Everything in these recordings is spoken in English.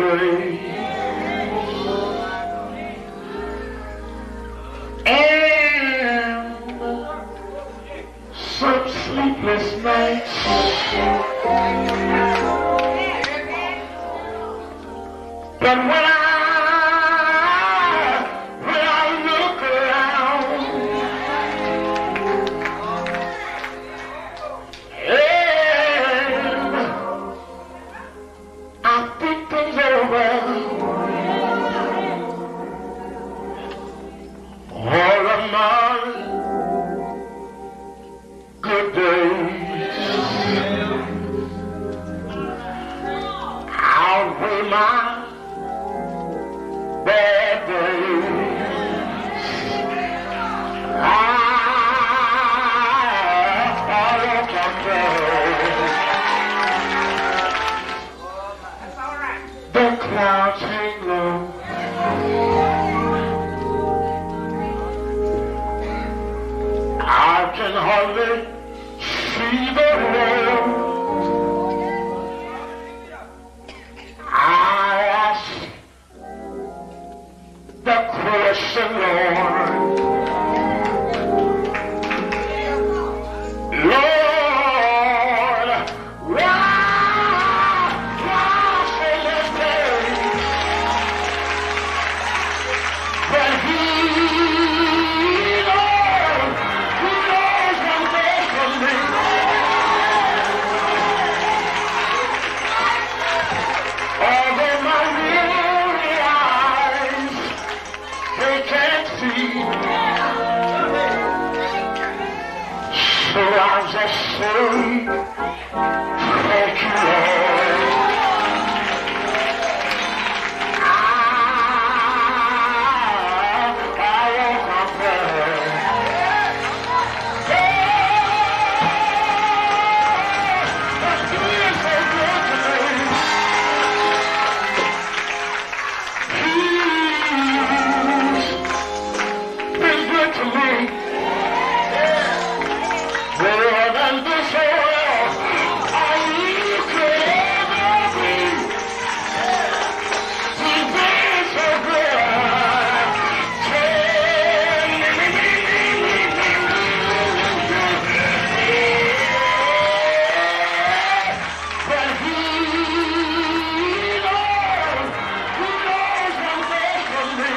days and some sleepless nights. But when I look around and I think things over, all of my good days outweigh my bad days. I don't know. The clouds hang low. I can hardly see the road. I ask the question, Lord. Lord, why so much pain? But He knows what's best for me. Although my weary eyes, they can't see, so I'll just say, thank you, Lord. I won't complain. That's been so good to me. He's been good to me. More than this world you could ever be. He's been so good. But He knows what's best for me.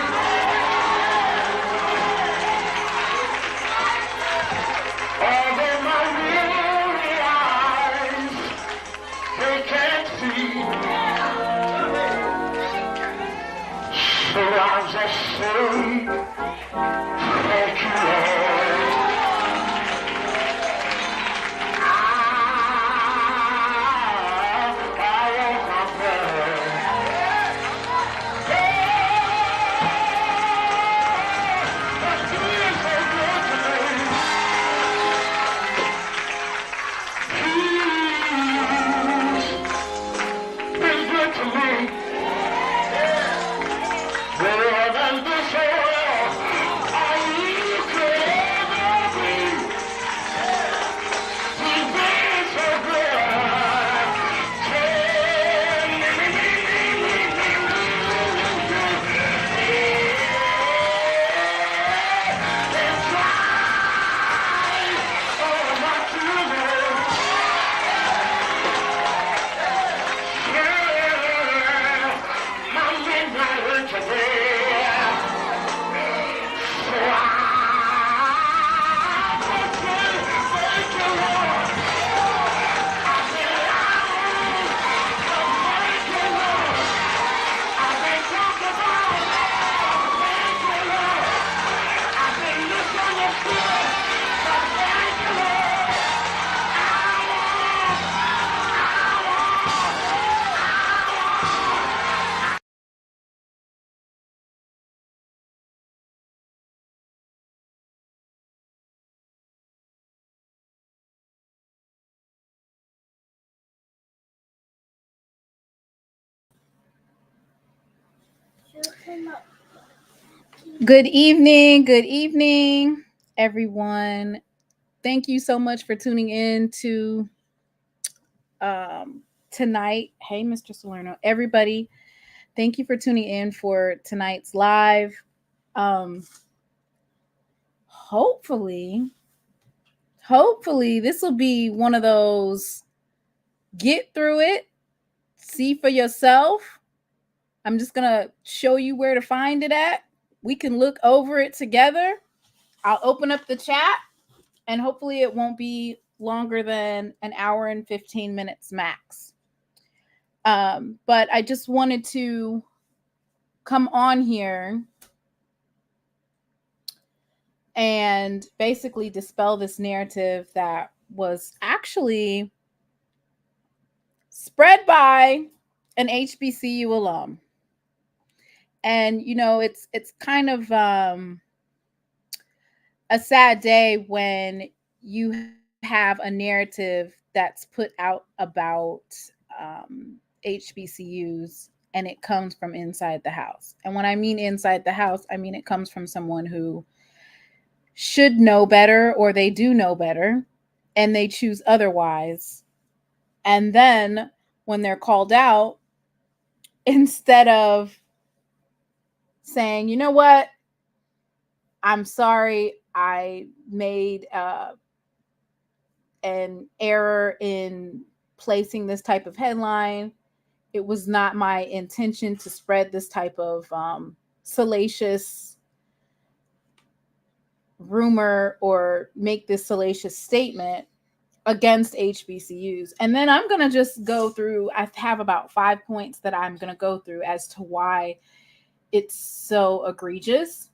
Although my weary eyes, they can't see, so I'll just say, thank you, Lord. I won't complain. That's been so good to me. He's been good to me. More than this world you could ever be. He's been so good. And try not to live. My midnight went today. So I just say thank you, Lord. I've been loud, but thank you, Lord. I've been talked about, thank you, Lord. I've been misunderstood, but thank you, Lord. Good evening, everyone. Thank you so much for tuning in to tonight. Hey, Mr. Salerno, everybody. Thank you for tuning in for tonight's live. Um, hopefully, this will be one of those get through it, see for yourself. I'm just going to show you where to find it at. We can look over it together. I'll open up the chat, and hopefully it won't be longer than an hour and 15 minutes max. But I just wanted to come on here and basically dispel this narrative that was actually spread by an HBCU alum. And you know, it's kind of a sad day when you have a narrative that's put out about HBCUs and it comes from inside the house. And when I mean inside the house, I mean it comes from someone who should know better, or they do know better and they choose otherwise. And then when they're called out, instead of saying, you know what, I'm sorry, I made an error in placing this type of headline. It was not my intention to spread this type of salacious rumor or make this salacious statement against HBCUs. And then I'm going to just go through, I have about 5 points that I'm going to go through as to why it's so egregious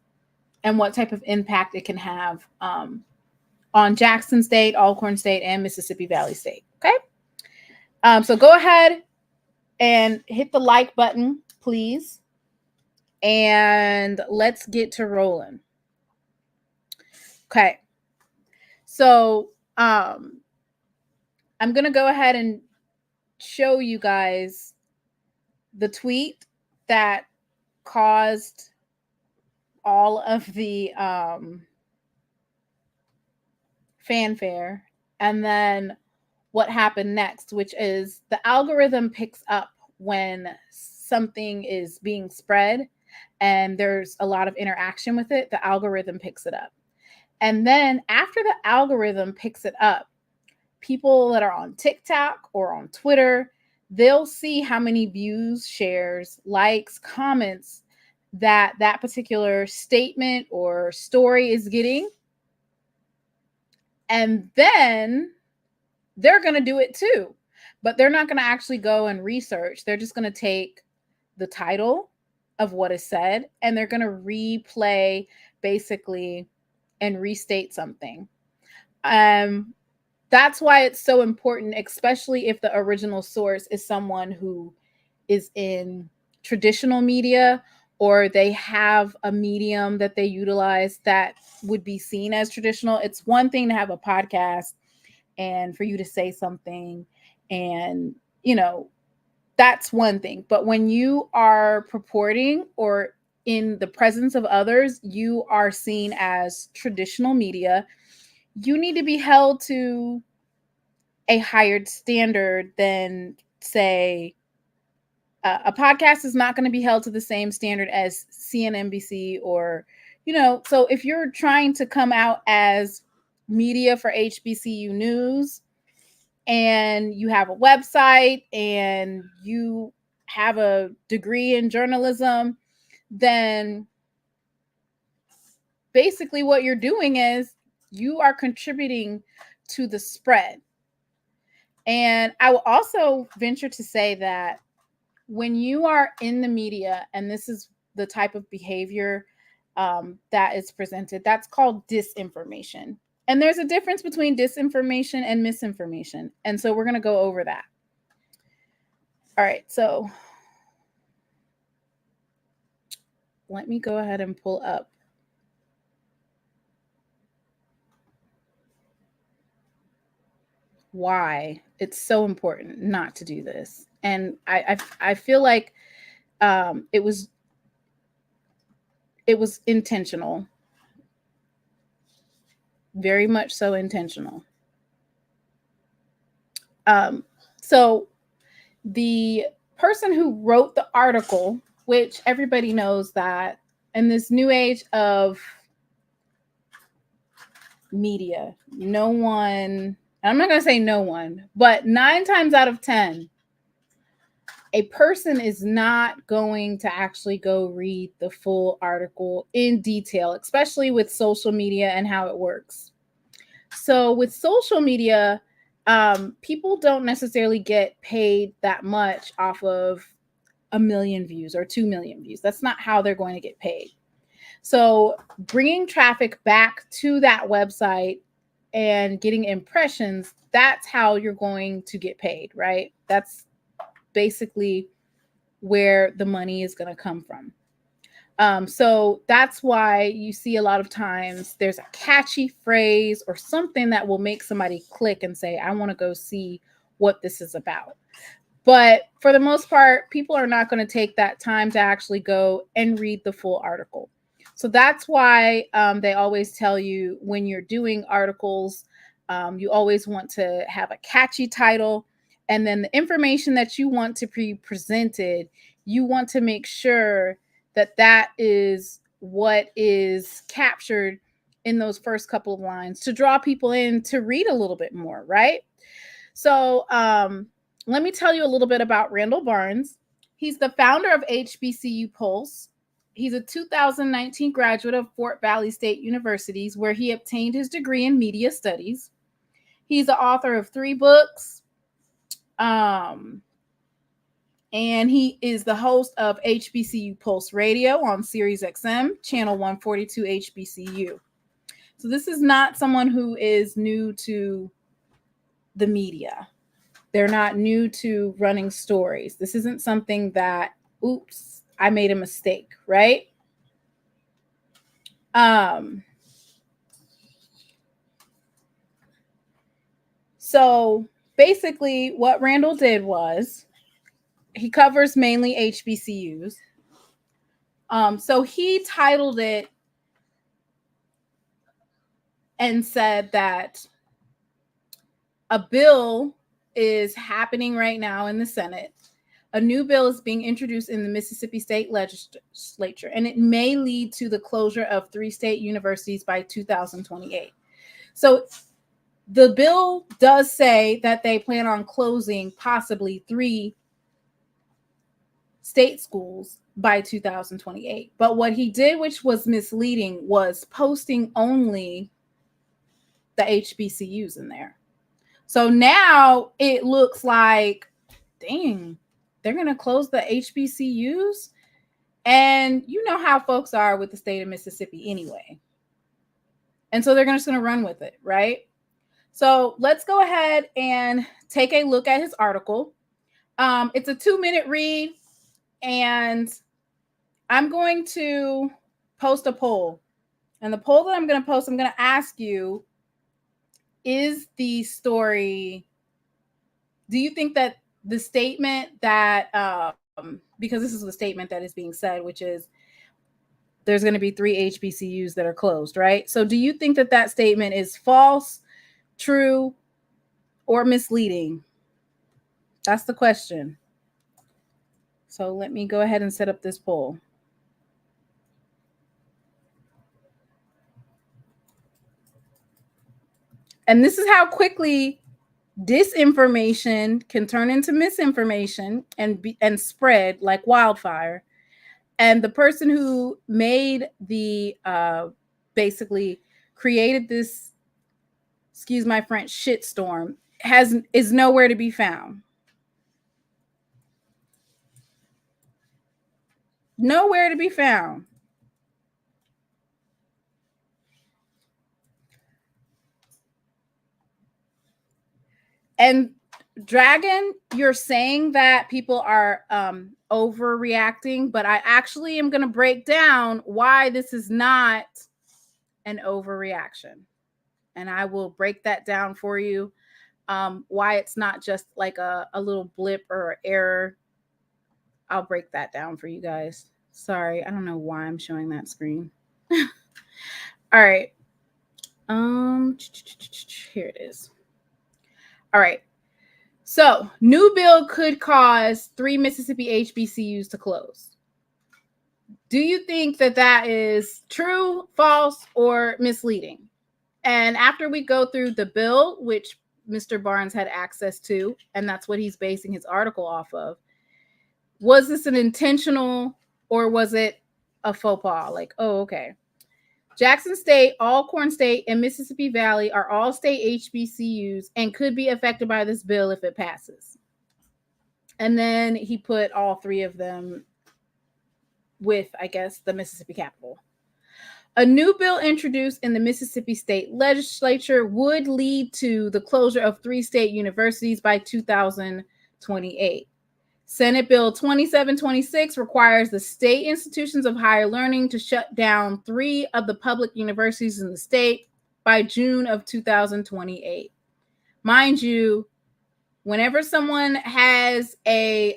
and what type of impact it can have on Jackson State, Alcorn State, and Mississippi Valley State. Okay. So go ahead and hit the like button, please. And let's get to rolling. Okay. So I'm going to go ahead and show you guys the tweet that caused all of the fanfare, and then what happened next, which is the algorithm picks up when something is being spread and there's a lot of interaction with it. The algorithm picks it up. And then after the algorithm picks it up, people that are on TikTok or on Twitter, they'll see how many views, shares, likes, comments that particular statement or story is getting. And then they're going to do it too, but they're not going to actually go and research. They're just going to take the title of what is said and they're going to replay basically and restate something. That's why it's so important, especially if the original source is someone who is in traditional media or they have a medium that they utilize that would be seen as traditional. It's one thing to have a podcast and for you to say something and, you know, that's one thing. But when you are purporting or in the presence of others, you are seen as traditional media. You need to be held to a higher standard than, say, a podcast is not going to be held to the same standard as CNNBC or, you know, so if you're trying to come out as media for HBCU news and you have a website and you have a degree in journalism, then basically what you're doing is you are contributing to the spread. And I will also venture to say that when you are in the media, and this is the type of behavior that is presented, that's called disinformation. And there's a difference between disinformation and misinformation. And so we're going to go over that. All right. So let me go ahead and pull up why it's so important not to do this. And I feel like it was intentional, very much so intentional. So the person who wrote the article which everybody knows that in this new age of media, no one, I'm not going to say no one, but 9 times out of 10, a person is not going to actually go read the full article in detail, especially with social media and how it works. So with social media, people don't necessarily get paid that much off of 1 million views or 2 million views. That's not how they're going to get paid. So bringing traffic back to that website and getting impressions, that's how you're going to get paid, right? That's basically where the money is going to come from. So that's why you see a lot of times there's a catchy phrase or something that will make somebody click and say, I want to go see what this is about. But for the most part, people are not going to take that time to actually go and read the full article. So that's why they always tell you when you're doing articles, you always want to have a catchy title. And then the information that you want to be presented, you want to make sure that that is what is captured in those first couple of lines to draw people in to read a little bit more, right? So let me tell you a little bit about Randall Barnes. He's the founder of HBCU Pulse. He's a 2019 graduate of Fort Valley State University, where he obtained his degree in media studies. He's the author of 3 books. And he is the host of HBCU Pulse Radio on Sirius XM, channel 142 HBCU. So this is not someone who is new to the media. They're not new to running stories. This isn't something that, oops, I made a mistake, right? So basically what Randall did was he covers mainly HBCUs. So he titled it and said that a bill is happening right now in the Senate. A new bill is being introduced in the Mississippi State Legislature, and it may lead to the closure of 3 state universities by 2028. So the bill does say that they plan on closing possibly 3 state schools by 2028. But what he did, which was misleading, was posting only the HBCUs in there. So now it looks like, dang, they're going to close the HBCUs. And you know how folks are with the state of Mississippi anyway. And so they're just going to run with it, right? So let's go ahead and take a look at his article. It's a 2-minute read, and I'm going to post a poll. And the poll that I'm going to post, I'm going to ask you, is the story, do you think that the statement that, because this is the statement that is being said, which is there's going to be 3 HBCUs that are closed, right? So do you think that that statement is false, true, or misleading? That's the question. So let me go ahead and set up this poll. And this is how quickly disinformation can turn into misinformation and spread like wildfire. And the person who made the basically created this, excuse my French, shitstorm is nowhere to be found. Nowhere to be found. And Dragon, you're saying that people are overreacting, but I actually am going to break down why this is not an overreaction. And I will break that down for you, why it's not just like a little blip or error. I'll break that down for you guys. Sorry, I don't know why I'm showing that screen. All right. Here it is. All right. So, new bill could cause 3 Mississippi HBCUs to close. Do you think that that is true, false, or misleading? And after we go through the bill, which Mr. Barnes had access to, and that's what he's basing his article off of, was this an intentional or was it a faux pas? Like, oh, okay. Jackson State, Alcorn State, and Mississippi Valley are all state HBCUs and could be affected by this bill if it passes. And then he put all three of them with, I guess, the Mississippi Capitol. A new bill introduced in the Mississippi State Legislature would lead to the closure of 3 state universities by 2028. Senate Bill 2726 requires the state institutions of higher learning to shut down 3 of the public universities in the state by June of 2028. Mind you, whenever someone has a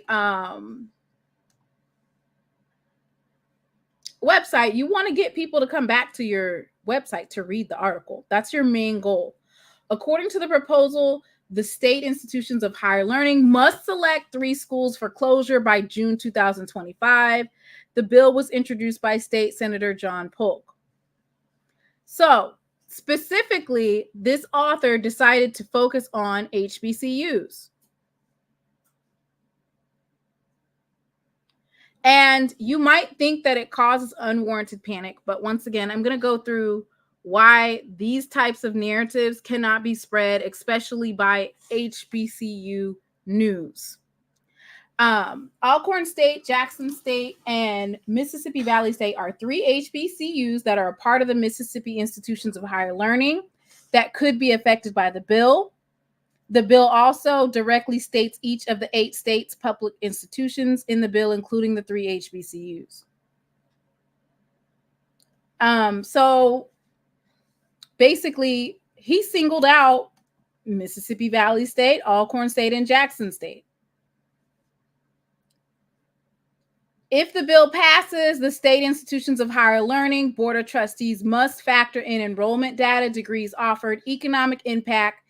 website, you want to get people to come back to your website to read the article. That's your main goal. According to the proposal, the state institutions of higher learning must select 3 schools for closure by June 2025. The bill was introduced by State Senator John Polk. So, specifically, this author decided to focus on HBCUs. And you might think that it causes unwarranted panic, but once again, I'm going to go through why these types of narratives cannot be spread, especially by HBCU news. Alcorn State, Jackson State, and Mississippi Valley State are 3 HBCUs that are a part of the Mississippi Institutions of Higher Learning that could be affected by the bill. The bill also directly states each of the 8 states' public institutions in the bill, including the 3 HBCUs. So basically, he singled out Mississippi Valley State, Alcorn State, and Jackson State. If the bill passes, the state institutions of higher learning board of trustees must factor in enrollment data, degrees offered, economic impact,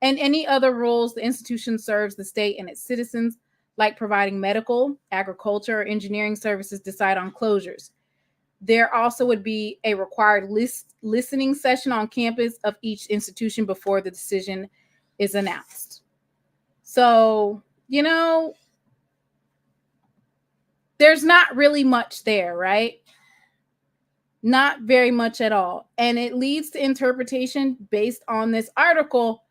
and any other roles the institution serves the state and its citizens, like providing medical, agriculture, or engineering services, decide on closures. There also would be a required listening session on campus of each institution before the decision is announced. So, you know, there's not really much there, right? Not very much at all. And it leads to interpretation based on this article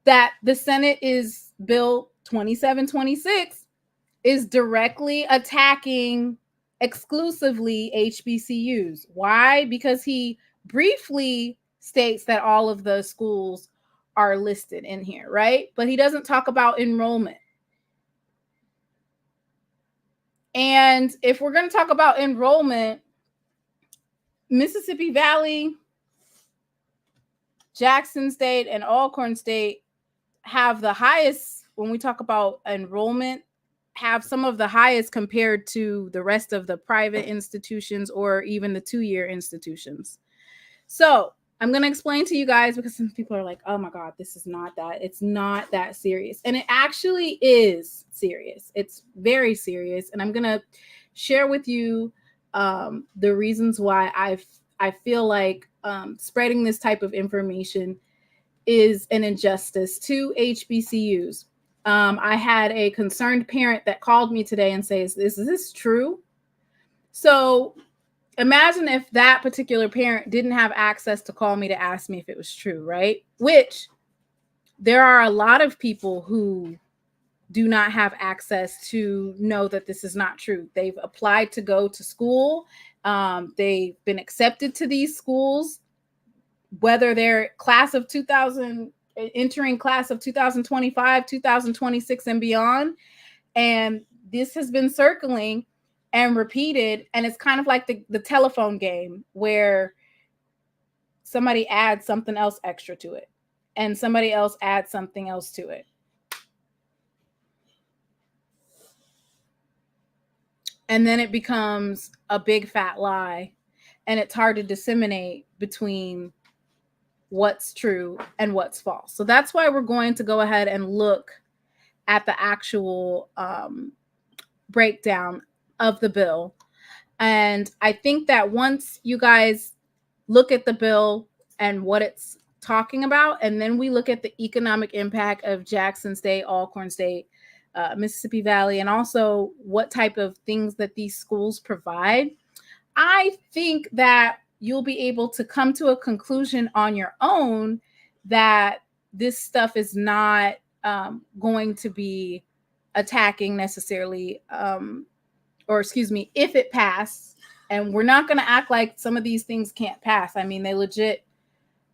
that the Senate is Bill 2726 is directly attacking exclusively HBCUs. Why? Because he briefly states that all of the schools are listed in here, right? But he doesn't talk about enrollment. And if we're going to talk about enrollment, Mississippi Valley, Jackson State, and Alcorn State have the highest, when we talk about enrollment, have some of the highest compared to the rest of the private institutions or even the 2-year institutions. So I'm going to explain to you guys, because some people are like, oh my God, this is not that. It's not that serious. And it actually is serious. It's very serious. And I'm going to share with you the reasons why I feel like spreading this type of information is an injustice to HBCUs. I had a concerned parent that called me today and says, is this true? So imagine if that particular parent didn't have access to call me to ask me if it was true, right? Which there are a lot of people who do not have access to know that this is not true. They've applied to go to school. They've been accepted to these schools, whether they're entering class of 2025, 2026 and beyond. And this has been circling and repeated. And it's kind of like the telephone game where somebody adds something else extra to it and somebody else adds something else to it. And then it becomes a big fat lie, and it's hard to disseminate between what's true and what's false. So that's why we're going to go ahead and look at the actual breakdown of the bill. And I think that once you guys look at the bill and what it's talking about, and then we look at the economic impact of Jackson State, Alcorn State, Mississippi Valley, and also what type of things that these schools provide, I think that you'll be able to come to a conclusion on your own that this stuff is not going to be attacking necessarily, or excuse me, if it passed. And we're not going to act like some of these things can't pass. I mean, they legit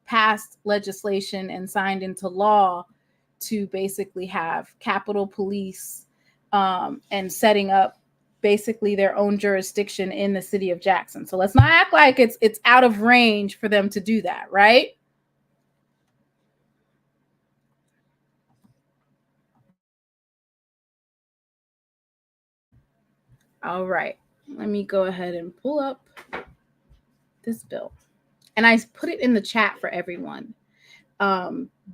passed legislation and signed into law to basically have Capitol Police and setting up basically their own jurisdiction in the city of Jackson. So let's not act like it's out of range for them to do that, right? All right. Let me go ahead and pull up this bill. And I put it in the chat for everyone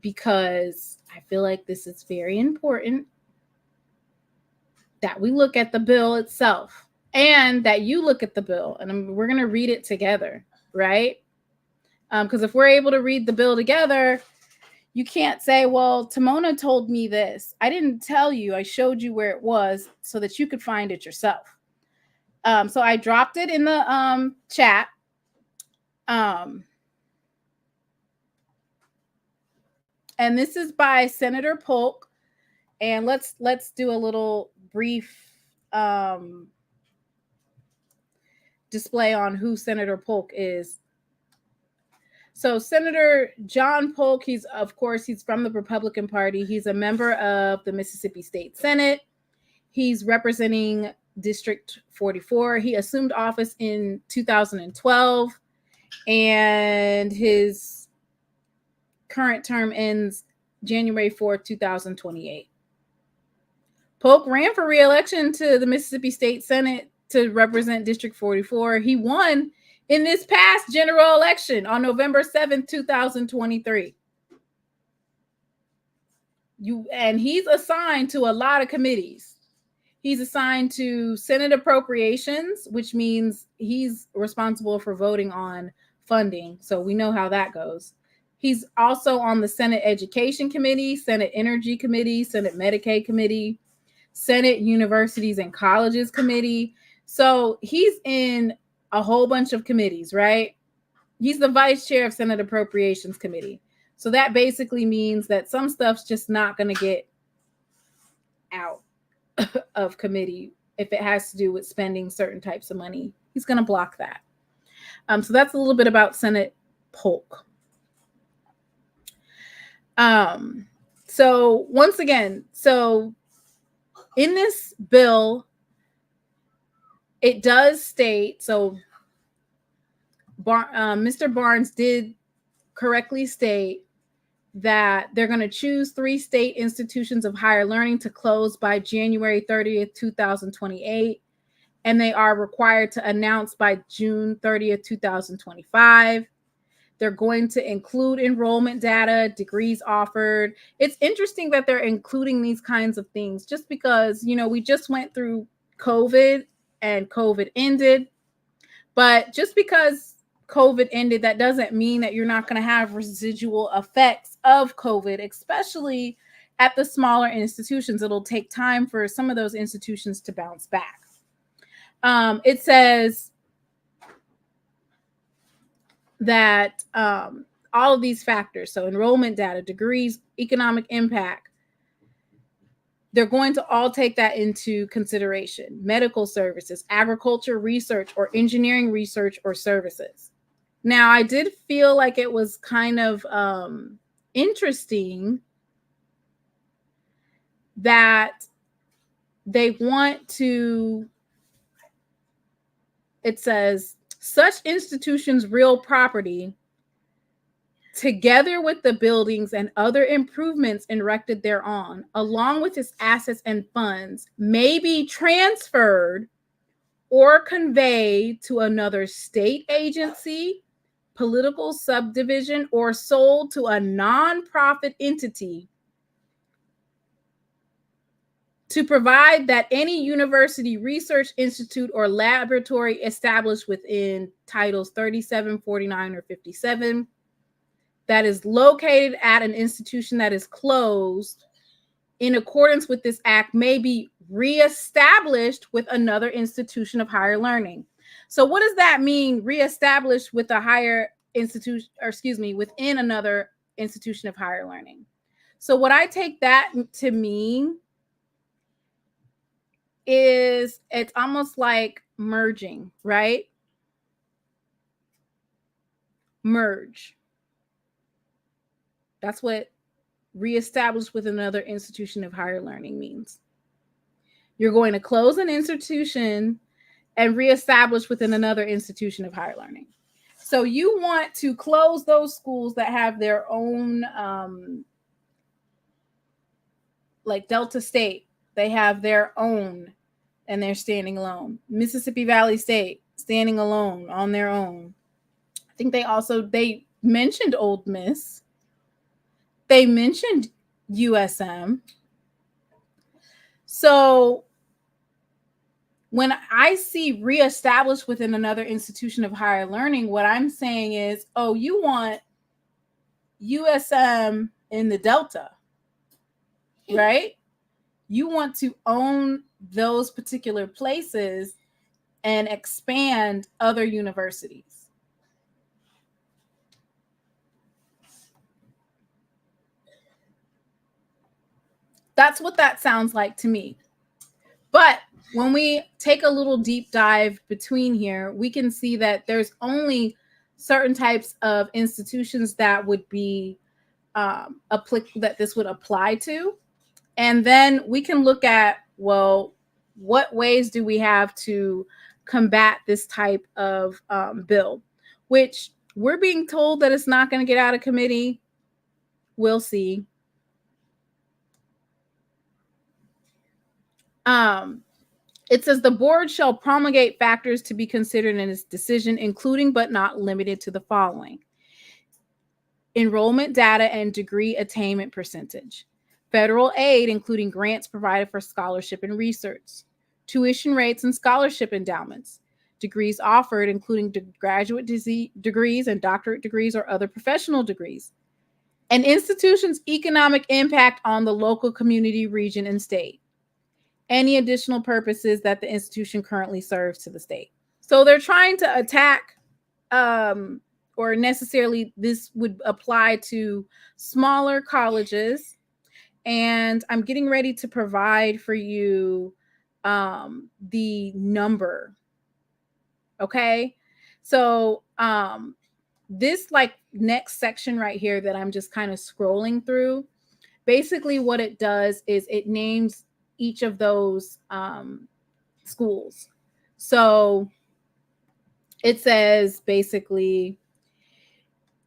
because I feel like this is very important that we look at the bill itself and that you look at the bill. And we're going to read it together, right? Because if we're able to read the bill together, you can't say, well, Timona told me this. I didn't tell you. I showed you where it was so that you could find it yourself. So I dropped it in the chat. And this is by Senator Polk. And let's do a little brief display on who Senator Polk is. So Senator John Polk, he's from the Republican Party. He's a member of the Mississippi State Senate. He's representing District 44. He assumed office in 2012, and his current term ends January 4th, 2028. Polk ran for re-election to the Mississippi State Senate to represent District 44. He won in this past general election on November 7th, 2023. And he's assigned to a lot of committees. He's assigned to Senate Appropriations, which means he's responsible for voting on funding. So we know how that goes. He's also on the Senate Education Committee, Senate Energy Committee, Senate Medicaid Committee, Senate Universities and Colleges Committee. So he's in a whole bunch of committees, right? He's the vice chair of Senate Appropriations Committee. So that basically means that some stuff's just not going to get out of committee if it has to do with spending certain types of money. He's going to block that. So that's a little bit about Senate Polk. So once again, so in this bill, it does state, so Mr. Barnes did correctly state that they're going to choose 3 state institutions of higher learning to close by January 30th, 2028. And they are required to announce by June 30th, 2025. They're going to include enrollment data, degrees offered. It's interesting that they're including these kinds of things just because, we just went through COVID and COVID ended. But just because COVID ended, that doesn't mean that you're not going to have residual effects of COVID, especially at the smaller institutions. It'll take time for some of those institutions to bounce back. It says that all of these factors, so enrollment data, degrees, economic impact, they're going to all take that into consideration. Medical services, agriculture research, or engineering research or services. Now, I did feel like it was kind of interesting that they want to, it says, such institutions' real property, together with the buildings and other improvements erected thereon, along with its assets and funds, may be transferred or conveyed to another state agency, political subdivision, or sold to a nonprofit entity to provide that any university, research institute, or laboratory established within Titles 37, 49, or 57 that is located at an institution that is closed in accordance with this act may be reestablished with another institution of higher learning. So what does that mean, reestablished with a higher institution, or excuse me, within another institution of higher learning? So what I take that to mean is it's almost like merging, right? Merge. That's what reestablished with another institution of higher learning means. You're going to close an institution and reestablish within another institution of higher learning. So you want to close those schools that have their own, like Delta State, they have their own and they're standing alone. Mississippi Valley State, standing alone on their own. I think they mentioned Ole Miss. They mentioned USM. So when I see reestablished within another institution of higher learning, what I'm saying is, oh, you want USM in the Delta, right? You want to own those particular places and expand other universities. That's what that sounds like to me. But when we take a little deep dive between here, we can see that there's only certain types of institutions that would be that this would apply to. And then we can look at, well, what ways do we have to combat this type of bill, which we're being told that it's not going to get out of committee. We'll see. It says the board shall promulgate factors to be considered in its decision, including but not limited to the following: enrollment data and degree attainment percentage, federal aid, including grants provided for scholarship and research, tuition rates and scholarship endowments, degrees offered, including graduate degrees and doctorate degrees or other professional degrees, an institution's economic impact on the local community, region, and state, any additional purposes that the institution currently serves to the state. So they're trying to attack, or necessarily this would apply to smaller colleges. And I'm getting ready to provide for you the number. Okay. So this like next section right here that I'm just kind of scrolling through, basically what it does is it names each of those schools. So it says basically,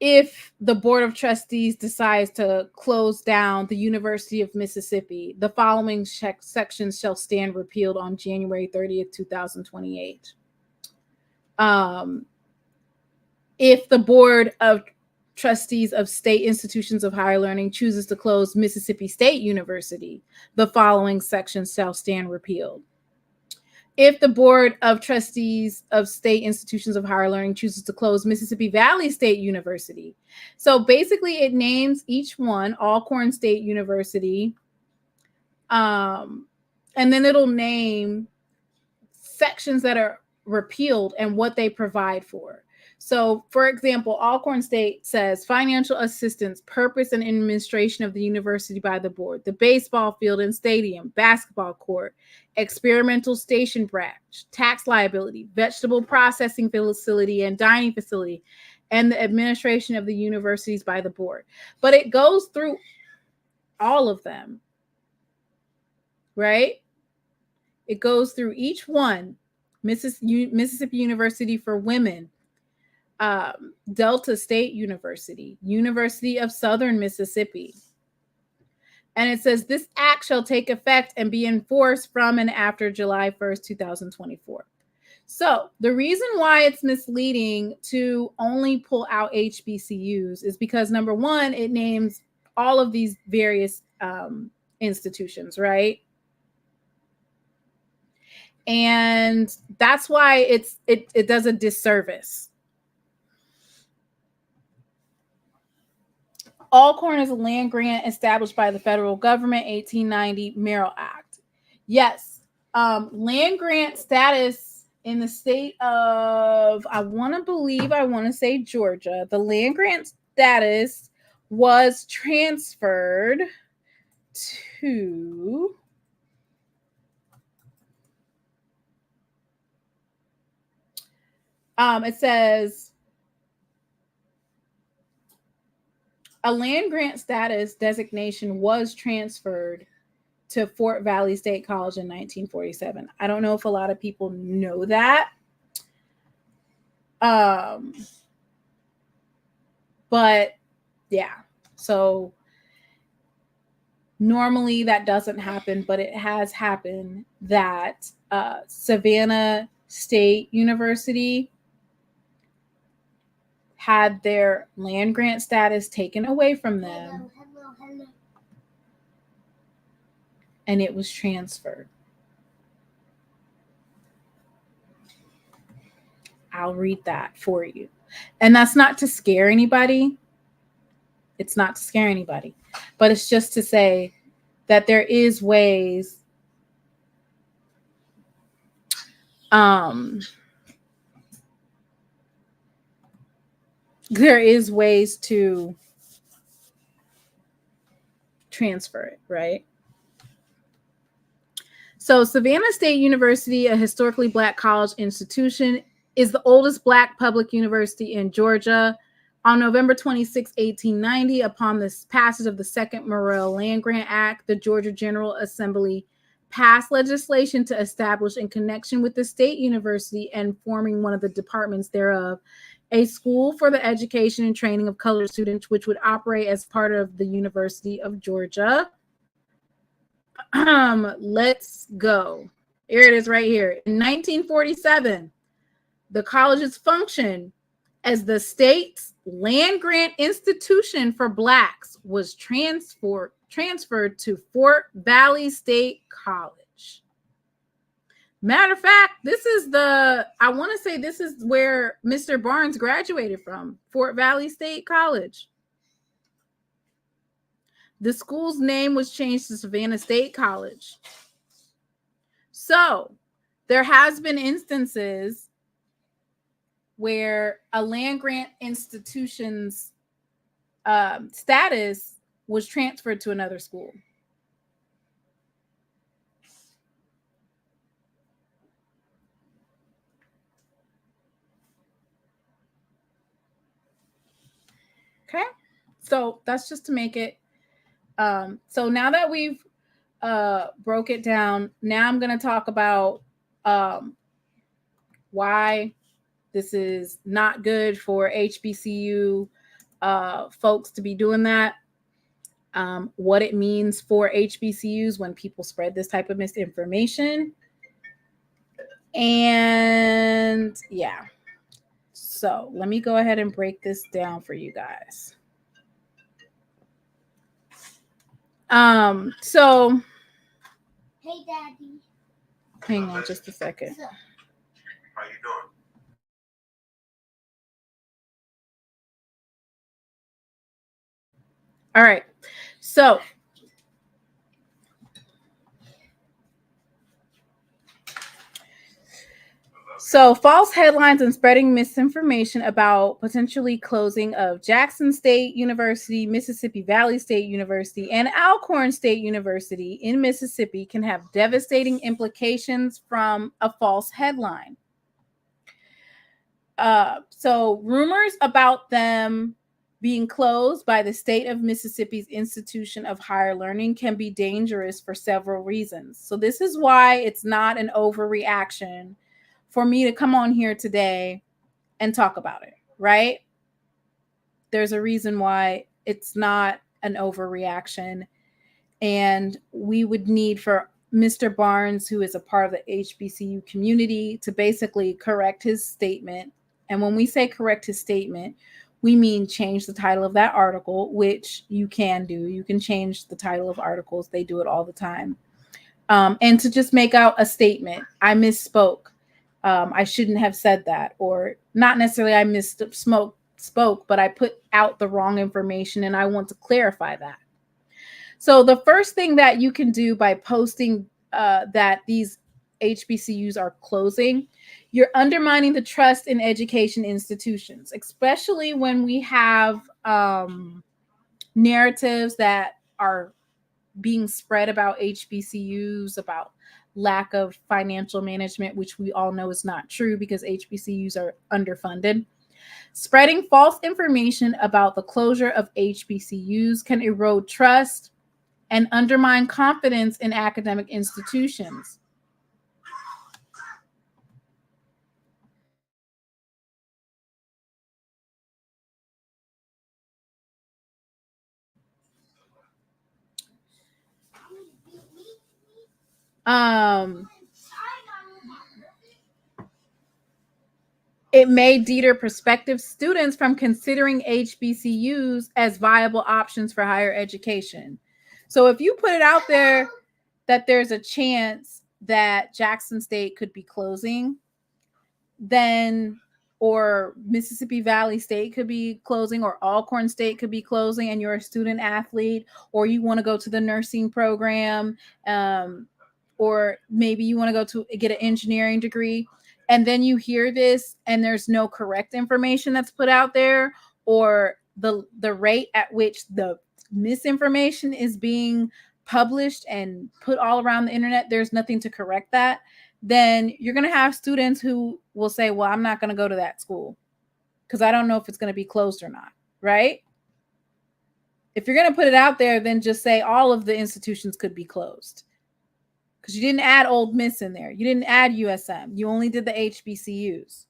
if the Board of Trustees decides to close down the University of Mississippi, the following sections shall stand repealed on January 30th, 2028. If the Board of Trustees of state institutions of higher learning chooses to close Mississippi State University, the following sections shall stand repealed. If the Board of Trustees of state institutions of higher learning chooses to close Mississippi Valley State University. So basically it names each one, Alcorn State University, and then it'll name sections that are repealed and what they provide for. So, for example, Alcorn State says financial assistance, purpose and administration of the university by the board, the baseball field and stadium, basketball court, experimental station branch, tax liability, vegetable processing facility and dining facility, and the administration of the universities by the board. But it goes through all of them, right? It goes through each one. Mississippi University for Women, Delta State University, University of Southern Mississippi. And it says this act shall take effect and be enforced from and after July 1st, 2024. So the reason why it's misleading to only pull out HBCUs is because, number one, it names all of these various institutions, right? And that's why it does a disservice. Alcorn is a land grant established by the federal government, 1890 Merrill Act. Yes, land grant status in the state of, I want to say Georgia. The land grant status was transferred to it says a land grant status designation was transferred to Fort Valley State College in 1947. I don't know if a lot of people know that. But yeah, so normally that doesn't happen, but it has happened that Savannah State University had their land grant status taken away from them. Hello. And it was transferred. I'll read that for you. And that's not to scare anybody. It's not to scare anybody, but it's just to say that there is ways to transfer it, right? So Savannah State University, a historically Black college institution, is the oldest Black public university in Georgia. On November 26, 1890, upon the passage of the Second Morrill Land Grant Act, the Georgia General Assembly passed legislation to establish, in connection with the state university and forming one of the departments thereof, a school for the education and training of colored students, which would operate as part of the University of Georgia. Let's go. Here it is right here. In 1947, the college's function as the state's land grant institution for Blacks was transferred to Fort Valley State College. Matter of fact, I want to say this is where Mr. Barnes graduated from, Fort Valley State College. The school's name was changed to Savannah State College. So there has been instances where a land grant institution's status was transferred to another school. Okay, so that's just to make it. So now that we've broke it down, now I'm going to talk about why this is not good for HBCU folks to be doing that. What it means for HBCUs when people spread this type of misinformation. And yeah, so let me go ahead and break this down for you guys. So hey Daddy, hang on just a second. How you doing? All right. So false headlines and spreading misinformation about potentially closing of Jackson State University, Mississippi Valley State University, and Alcorn State University in Mississippi can have devastating implications from a false headline. So rumors about them being closed by the state of Mississippi's Institution of Higher Learning can be dangerous for several reasons. So this is why it's not an overreaction for me to come on here today and talk about it, right? There's a reason why it's not an overreaction. And we would need for Mr. Barnes, who is a part of the HBCU community, to basically correct his statement. And when we say correct his statement, we mean change the title of that article, which you can do. You can change the title of articles. They do it all the time. And to just make out a statement. I misspoke. I shouldn't have said that, or not necessarily I spoke, but I put out the wrong information and I want to clarify that. So the first thing that you can do by posting that these HBCUs are closing, you're undermining the trust in education institutions, especially when we have narratives that are being spread about HBCUs, about lack of financial management, which we all know is not true because HBCUs are underfunded. Spreading false information about the closure of HBCUs can erode trust and undermine confidence in academic institutions. It may deter prospective students from considering HBCUs as viable options for higher education. So if you put it out there that there's a chance that Jackson State could be closing, then or Mississippi Valley State could be closing, or Alcorn State could be closing, and you're a student athlete, or you want to go to the nursing program, or maybe you want to go to get an engineering degree, and then you hear this and there's no correct information that's put out there, or the rate at which the misinformation is being published and put all around the internet, there's nothing to correct that, then you're going to have students who will say, well, I'm not going to go to that school because I don't know if it's going to be closed or not, right? If you're going to put it out there, then just say all of the institutions could be closed, because you didn't add Old Miss in there. You didn't add USM. You only did the HBCUs.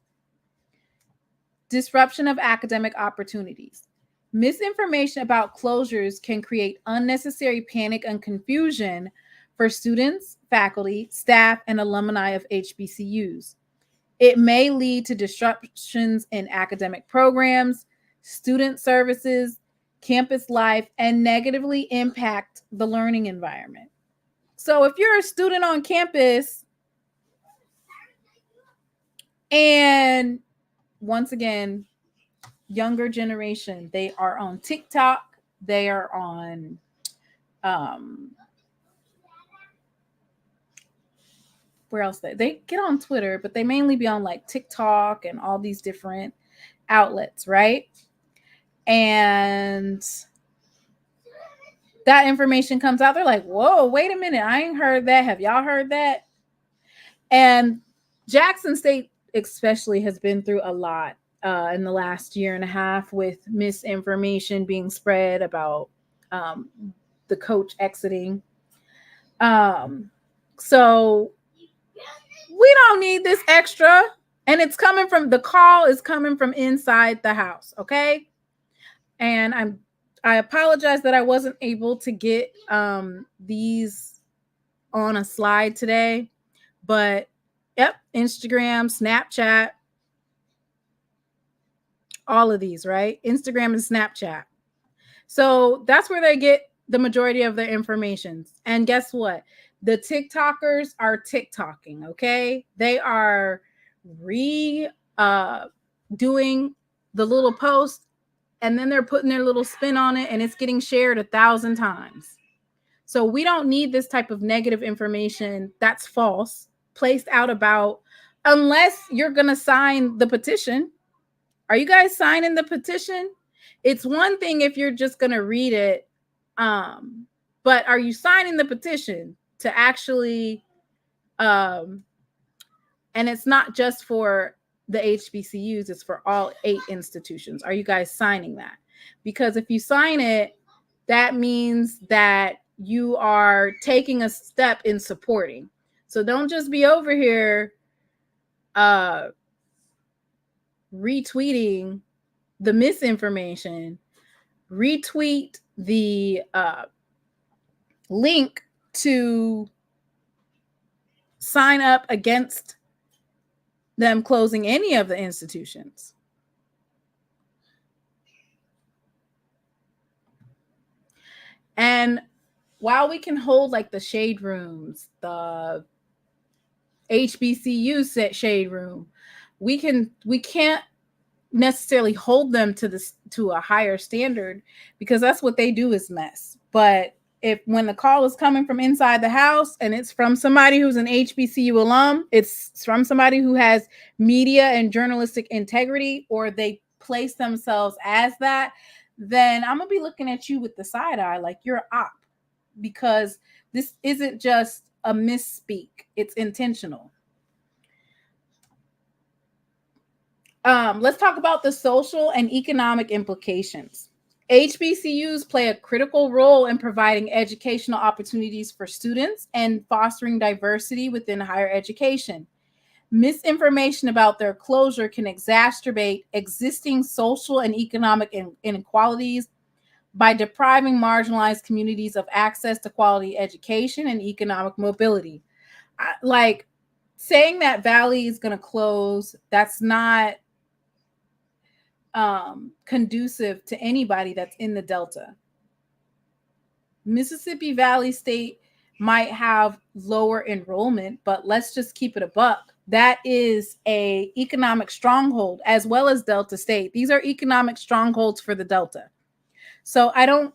Disruption of academic opportunities. Misinformation about closures can create unnecessary panic and confusion for students, faculty, staff, and alumni of HBCUs. It may lead to disruptions in academic programs, student services, campus life, and negatively impact the learning environment. So if you're a student on campus, and once again, younger generation, they are on TikTok, they are on where else they get on Twitter, but they mainly be on like TikTok and all these different outlets, right? And that information comes out, they're like, whoa, wait a minute, I ain't heard that. Have y'all heard that? And Jackson State especially has been through a lot in the last year and a half with misinformation being spread about the coach exiting. So we don't need this extra. And it's coming from, the call is coming from inside the house, okay? And I apologize that I wasn't able to get these on a slide today, but yep, Instagram, Snapchat, all of these, right? Instagram and Snapchat. So that's where they get the majority of their information. And guess what? The TikTokers are TikToking, okay? They are doing the little post, and then they're putting their little spin on it, and it's getting shared 1,000 times. So we don't need this type of negative information that's false placed out about, unless you're going to sign the petition. Are you guys signing the petition? It's one thing if you're just going to read it, but are you signing the petition to actually, and it's not just for the HBCUs, it's for all 8 institutions. Are you guys signing that? Because if you sign it, that means that you are taking a step in supporting. So don't just be over here retweeting the misinformation. Retweet the link to sign up against them closing any of the institutions. And while we can hold like the shade rooms, the HBCU set shade room, we can't necessarily hold them to this to a higher standard, because that's what they do is mess. But if when the call is coming from inside the house and it's from somebody who's an HBCU alum, it's from somebody who has media and journalistic integrity, or they place themselves as that, then I'm gonna be looking at you with the side eye like you're op, because this isn't just a misspeak, it's intentional. Let's talk about the social and economic implications. HBCUs play a critical role in providing educational opportunities for students and fostering diversity within higher education. Misinformation about their closure can exacerbate existing social and economic inequalities by depriving marginalized communities of access to quality education and economic mobility. Like saying that Valley is going to close, that's not conducive to anybody that's in the Delta. Mississippi Valley State might have lower enrollment, but let's just keep it a buck. That is a economic stronghold, as well as Delta State. These are economic strongholds for the Delta. So I don't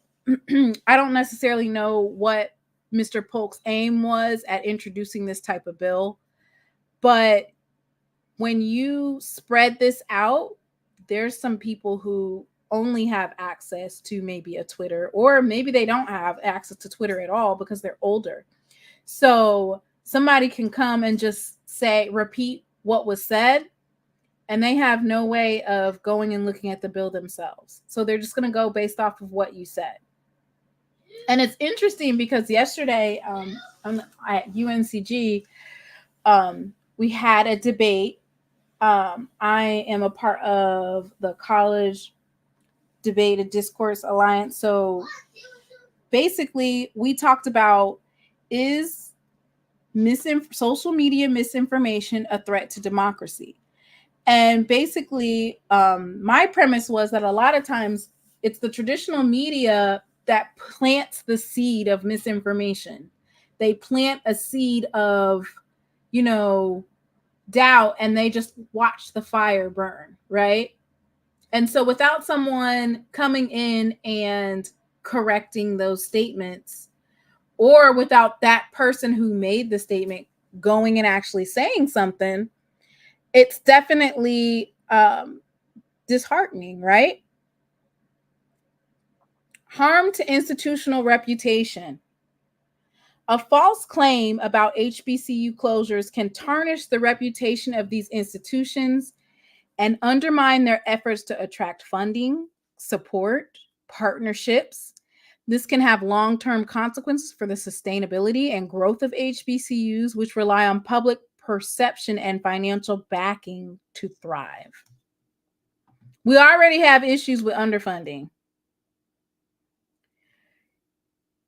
I don't necessarily know what Mr. Polk's aim was at introducing this type of bill, but when you spread this out, there's some people who only have access to maybe a Twitter, or maybe they don't have access to Twitter at all because they're older. So somebody can come and just repeat what was said, and they have no way of going and looking at the bill themselves. So they're just going to go based off of what you said. And it's interesting because yesterday at UNCG, we had a debate. I am a part of the College Debate and Discourse Alliance. So basically, we talked about, is social media misinformation a threat to democracy? And basically, my premise was that a lot of times it's the traditional media that plants the seed of misinformation. They plant a seed of, doubt, and they just watch the fire burn, right? And so without someone coming in and correcting those statements, or without that person who made the statement going and actually saying something, it's definitely disheartening, right? Harm to institutional reputation. A false claim about HBCU closures can tarnish the reputation of these institutions and undermine their efforts to attract funding, support, partnerships. This can have long-term consequences for the sustainability and growth of HBCUs, which rely on public perception and financial backing to thrive. We already have issues with underfunding.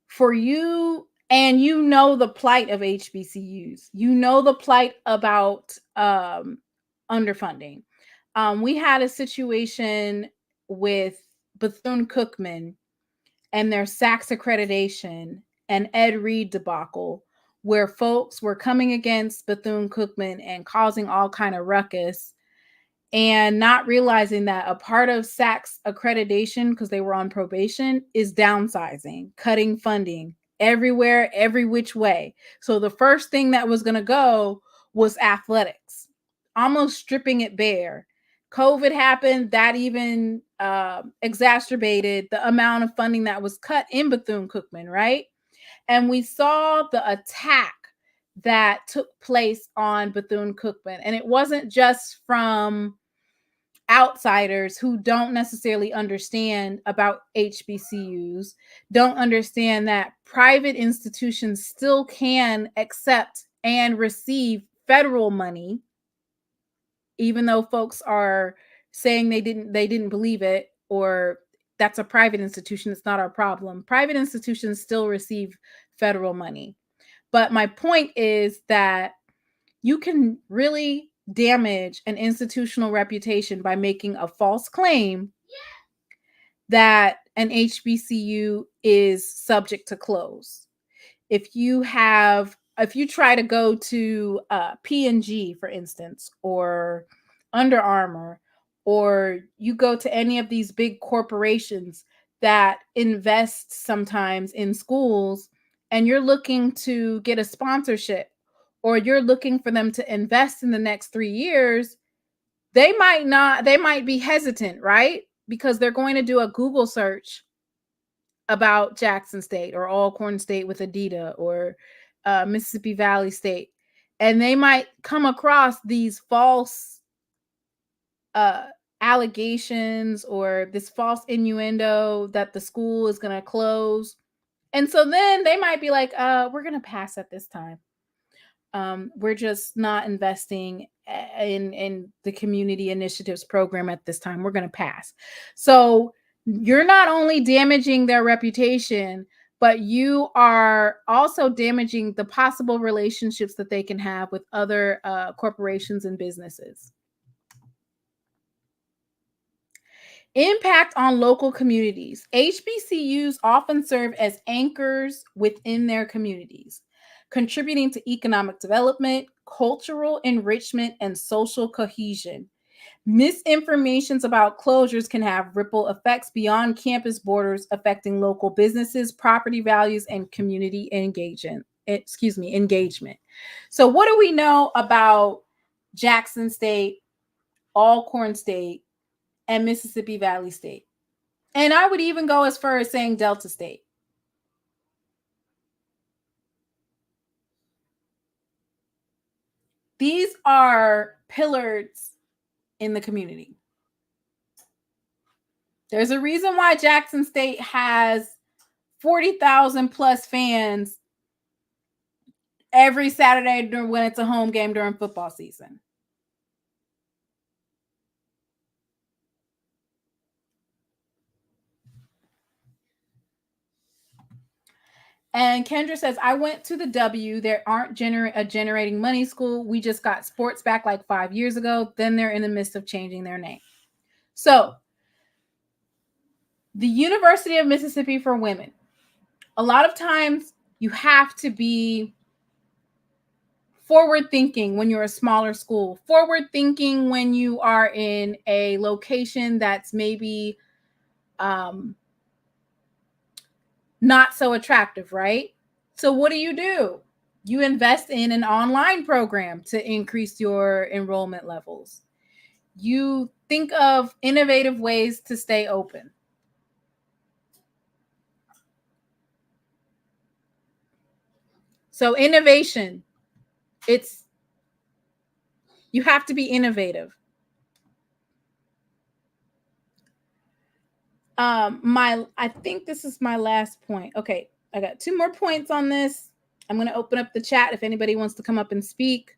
For you, and the plight of HBCUs, the plight about underfunding. We had a situation with Bethune-Cookman and their SACS accreditation and Ed Reed debacle, where folks were coming against Bethune-Cookman and causing all kind of ruckus, and not realizing that a part of SACS accreditation, because they were on probation, is downsizing, cutting funding everywhere, every which way. So the first thing that was going to go was athletics, almost stripping it bare. COVID happened, that even exacerbated the amount of funding that was cut in Bethune-Cookman, right? And we saw the attack that took place on Bethune-Cookman. And it wasn't just from outsiders who don't necessarily understand about HBCUs, don't understand that private institutions still can accept and receive federal money, even though folks are saying they didn't believe it, or that's a private institution, it's not our problem. Private institutions still receive federal money. But my point is that you can really damage an institutional reputation by making a false claim that an HBCU is subject to close. if you try to go to P&G, for instance, or Under Armour, or you go to any of these big corporations that invest sometimes in schools, and you're looking to get a sponsorship, or you're looking for them to invest in the next 3 years, they might be hesitant, right? Because they're going to do a Google search about Jackson State or Alcorn State with Adida, or Mississippi Valley State. And they might come across these false allegations or this false innuendo that the school is going to close. And so then they might be like, we're going to pass at this time. We're just not investing in the community initiatives program at this time. We're going to pass. So you're not only damaging their reputation, but you are also damaging the possible relationships that they can have with other corporations and businesses. Impact on local communities. HBCUs often serve as anchors within their communities, contributing to economic development, cultural enrichment, and social cohesion. Misinformations about closures can have ripple effects beyond campus borders, affecting local businesses, property values, and community engagement. So what do we know about Jackson State, Alcorn State, and Mississippi Valley State? And I would even go as far as saying Delta State. These are pillars in the community. There's a reason why Jackson State has 40,000 plus fans every Saturday when it's a home game during football season. And Kendra says, I went to the W. There aren't a generating money school. We just got sports back like 5 years ago. Then they're in the midst of changing their name. So the University of Mississippi for Women, a lot of times you have to be forward thinking when you're a smaller school, forward thinking when you are in a location that's maybe not so attractive, right? So what do? You invest in an online program to increase your enrollment levels. You think of innovative ways to stay open. So innovation, you have to be innovative. I think this is my last point. Okay, I got 2 more points on this. I'm going to open up the chat if anybody wants to come up and speak.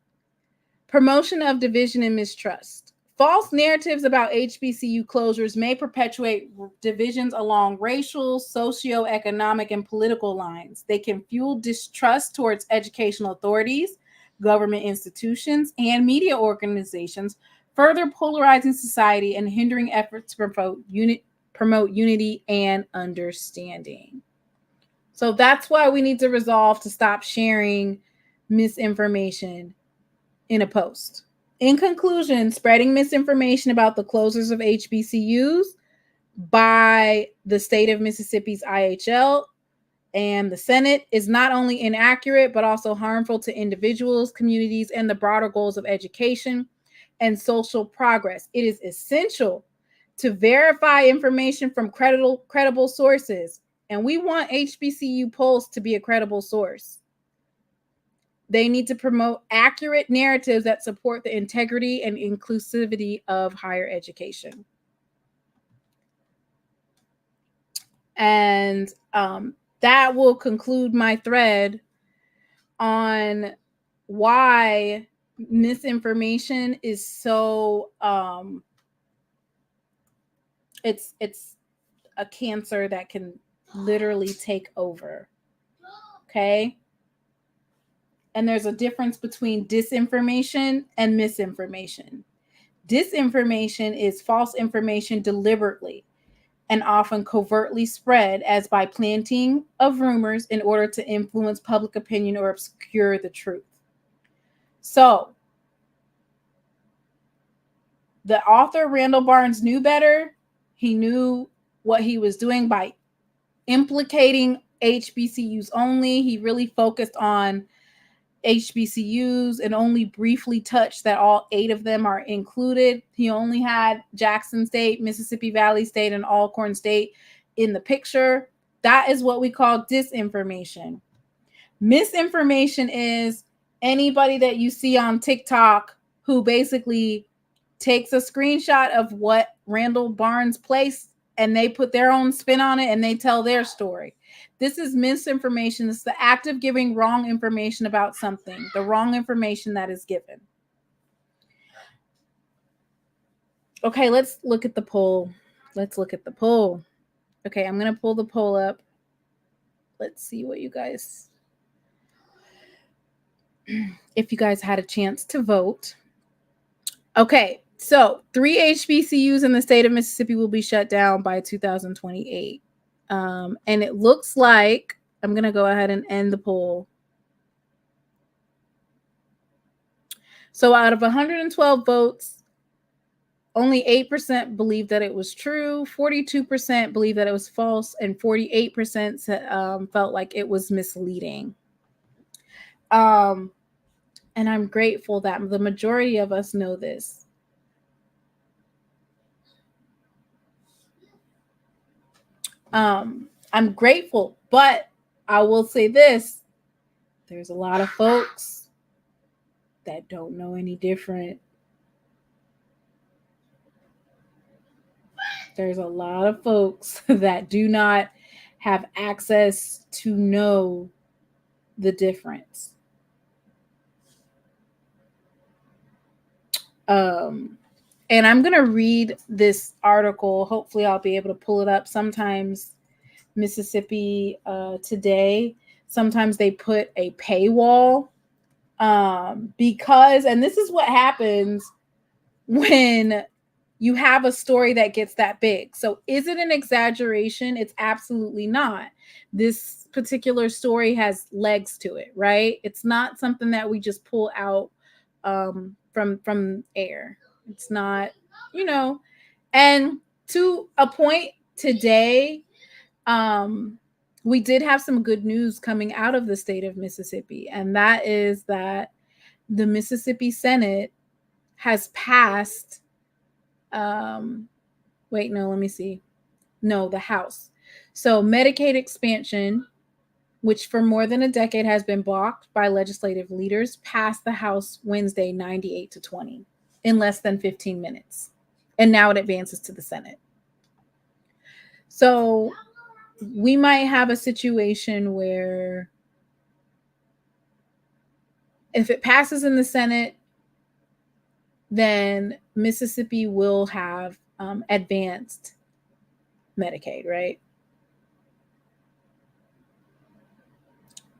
Promotion of division and mistrust. False narratives about HBCU closures may perpetuate divisions along racial, socioeconomic, and political lines. They can fuel distrust towards educational authorities, government institutions, and media organizations, further polarizing society and hindering efforts to promote unity and understanding. So that's why we need to resolve to stop sharing misinformation in a post. In conclusion, spreading misinformation about the closures of HBCUs by the state of Mississippi's IHL and the Senate is not only inaccurate, but also harmful to individuals, communities, and the broader goals of education and social progress. It is essential to verify information from credible sources. And we want HBCU polls to be a credible source. They need to promote accurate narratives that support the integrity and inclusivity of higher education. And that will conclude my thread on why misinformation is so it's a cancer that can literally take over. Okay? And there's a difference between disinformation and misinformation. Disinformation is false information deliberately. and often covertly spread as by planting of rumors in order to influence public opinion or obscure the truth. So, the author, Randall Barnes, knew better. He knew what he was doing by implicating HBCUs only. He really focused on HBCUs and only briefly touched that all 8 of them are included. He only had Jackson State, Mississippi Valley State, and Alcorn State in the picture. That is what we call disinformation. Misinformation is anybody that you see on TikTok who basically takes a screenshot of what Randall Barnes placed and they put their own spin on it and they tell their story. This is misinformation. It's the act of giving wrong information about something, the wrong information that is given. Okay, let's look at the poll. Let's look at the poll. Okay, I'm going to pull the poll up. Let's see what you guys, if you guys had a chance to vote. Okay, so 3 HBCUs in the state of Mississippi will be shut down by 2028. And it looks like, I'm going to go ahead and end the poll. So out of 112 votes, only 8% believed that it was true, 42% believed that it was false, and 48% felt like it was misleading. And I'm grateful that the majority of us know this. I'm grateful, but I will say this. There's a lot of folks that don't know any different. There's a lot of folks that do not have access to know the difference. And I'm going to read this article. Hopefully I'll be able to pull it up. Sometimes Mississippi Today, sometimes they put a paywall because, and this is what happens when you have a story that gets that big. So is it an exaggeration? It's absolutely not. This particular story has legs to it, right? It's not something that we just pull out from air. It's not, and to a point today, we did have some good news coming out of the state of Mississippi, and that is that the Mississippi Senate has passed, the House. So Medicaid expansion, which for more than a decade has been blocked by legislative leaders, passed the House Wednesday 98-20 in less than 15 minutes. And now it advances to the Senate. So we might have a situation where if it passes in the Senate, then Mississippi will have advanced Medicaid, right?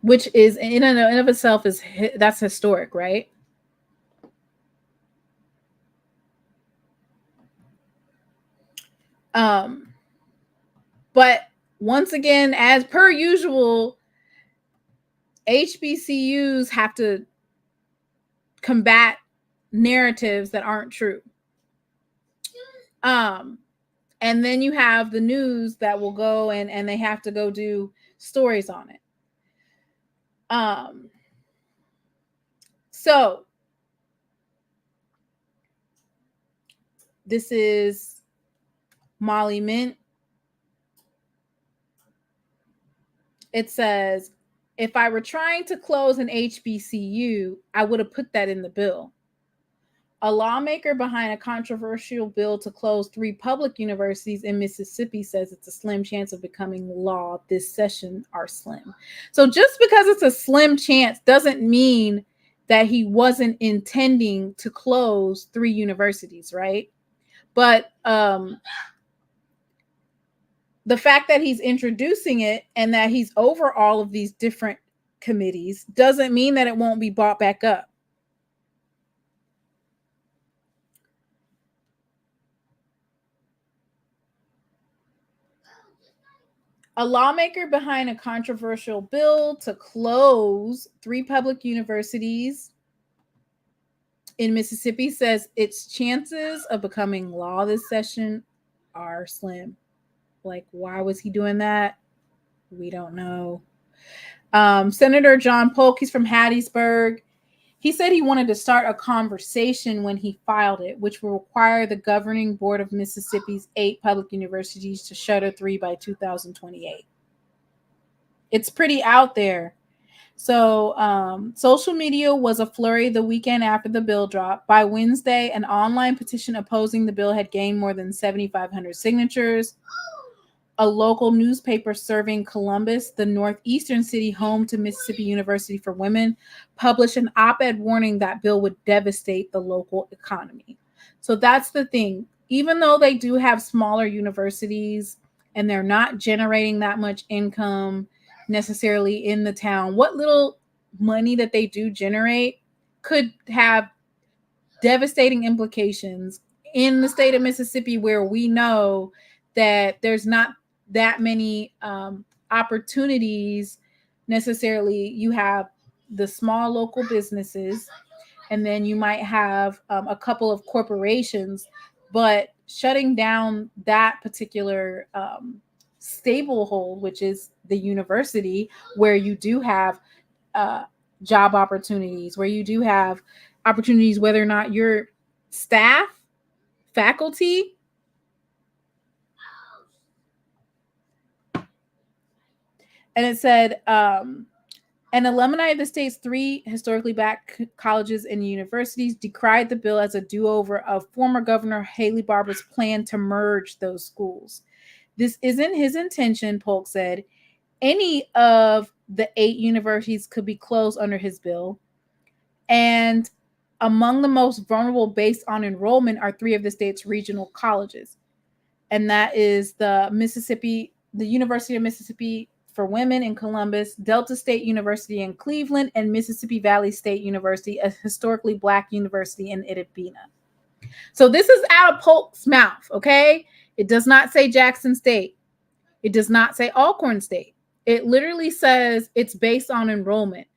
Which is in and of itself that's historic, right? But once again, as per usual, HBCUs have to combat narratives that aren't true. And then you have the news that will go and they have to go do stories on it. So this is Molly Mint. It says, if I were trying to close an HBCU, I would have put that in the bill. A lawmaker behind a controversial bill to close 3 public universities in Mississippi says it's a slim chance of becoming law this session are slim. So just because it's a slim chance doesn't mean that he wasn't intending to close 3 universities, right? But the fact that he's introducing it and that he's over all of these different committees doesn't mean that it won't be brought back up. A lawmaker behind a controversial bill to close 3 public universities in Mississippi says its chances of becoming law this session are slim. Like, why was he doing that? We don't know. Senator John Polk, he's from Hattiesburg. He said he wanted to start a conversation when he filed it, which will require the governing board of Mississippi's 8 public universities to shutter 3 by 2028. It's pretty out there. So social media was a flurry the weekend after the bill dropped. By Wednesday, an online petition opposing the bill had gained more than 7,500 signatures. A local newspaper serving Columbus, the northeastern city home to Mississippi University for Women, published an op-ed warning that bill would devastate the local economy. So that's the thing. Even though they do have smaller universities and they're not generating that much income necessarily in the town, what little money that they do generate could have devastating implications in the state of Mississippi, where we know that there's not that many opportunities necessarily. You have the small local businesses, and then you might have a couple of corporations, but shutting down that particular stable hold, which is the university, where you do have job opportunities, where you do have opportunities, whether or not you're staff, faculty. And it said, an alumni of the state's 3 historically black colleges and universities decried the bill as a do-over of former Governor Haley Barbour's plan to merge those schools. This isn't his intention, Polk said. Any of the 8 universities could be closed under his bill. And among the most vulnerable based on enrollment are 3 of the state's regional colleges. And that is the University of Mississippi for Women in Columbus, Delta State University in Cleveland, and Mississippi Valley State University, a historically black university in Itabena. So this is out of Polk's mouth, okay? It does not say Jackson State. It does not say Alcorn State. It literally says it's based on enrollment.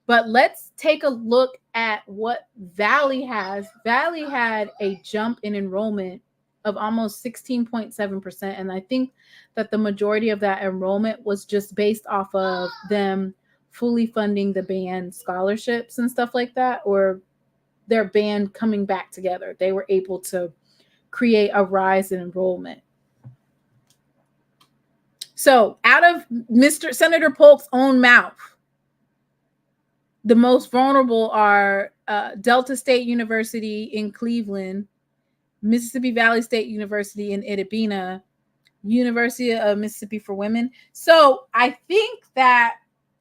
But let's take a look at what Valley has. Valley had a jump in enrollment of almost 16.7%. And I think that the majority of that enrollment was just based off of them fully funding the band scholarships and stuff like that, or their band coming back together. They were able to create a rise in enrollment. So out of Mr. Senator Polk's own mouth, the most vulnerable are Delta State University in Cleveland, Mississippi Valley State University in Itabena, University of Mississippi for Women. So I think that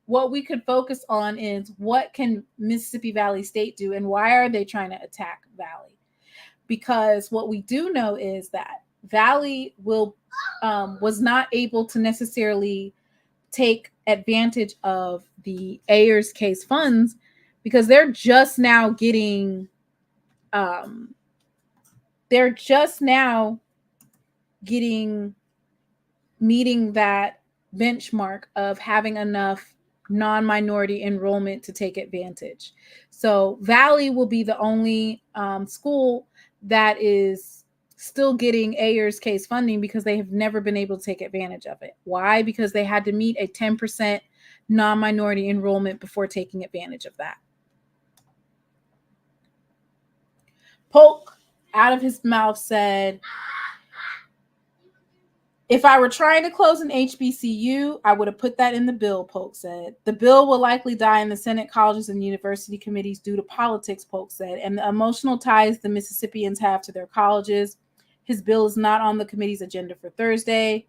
what we could focus on is what can Mississippi Valley State do, and why are they trying to attack Valley? Because what we do know is that Valley was not able to necessarily take advantage of the Ayers case funds, because they're just now meeting that benchmark of having enough non-minority enrollment to take advantage. So Valley will be the only school that is still getting Ayers case funding, because they have never been able to take advantage of it. Why? Because they had to meet a 10% non-minority enrollment before taking advantage of that. Polk, out of his mouth, said, if I were trying to close an HBCU, I would have put that in the bill, Polk said. The bill will likely die in the Senate, colleges, and university committees due to politics, Polk said, and the emotional ties the Mississippians have to their colleges. His bill is not on the committee's agenda for Thursday.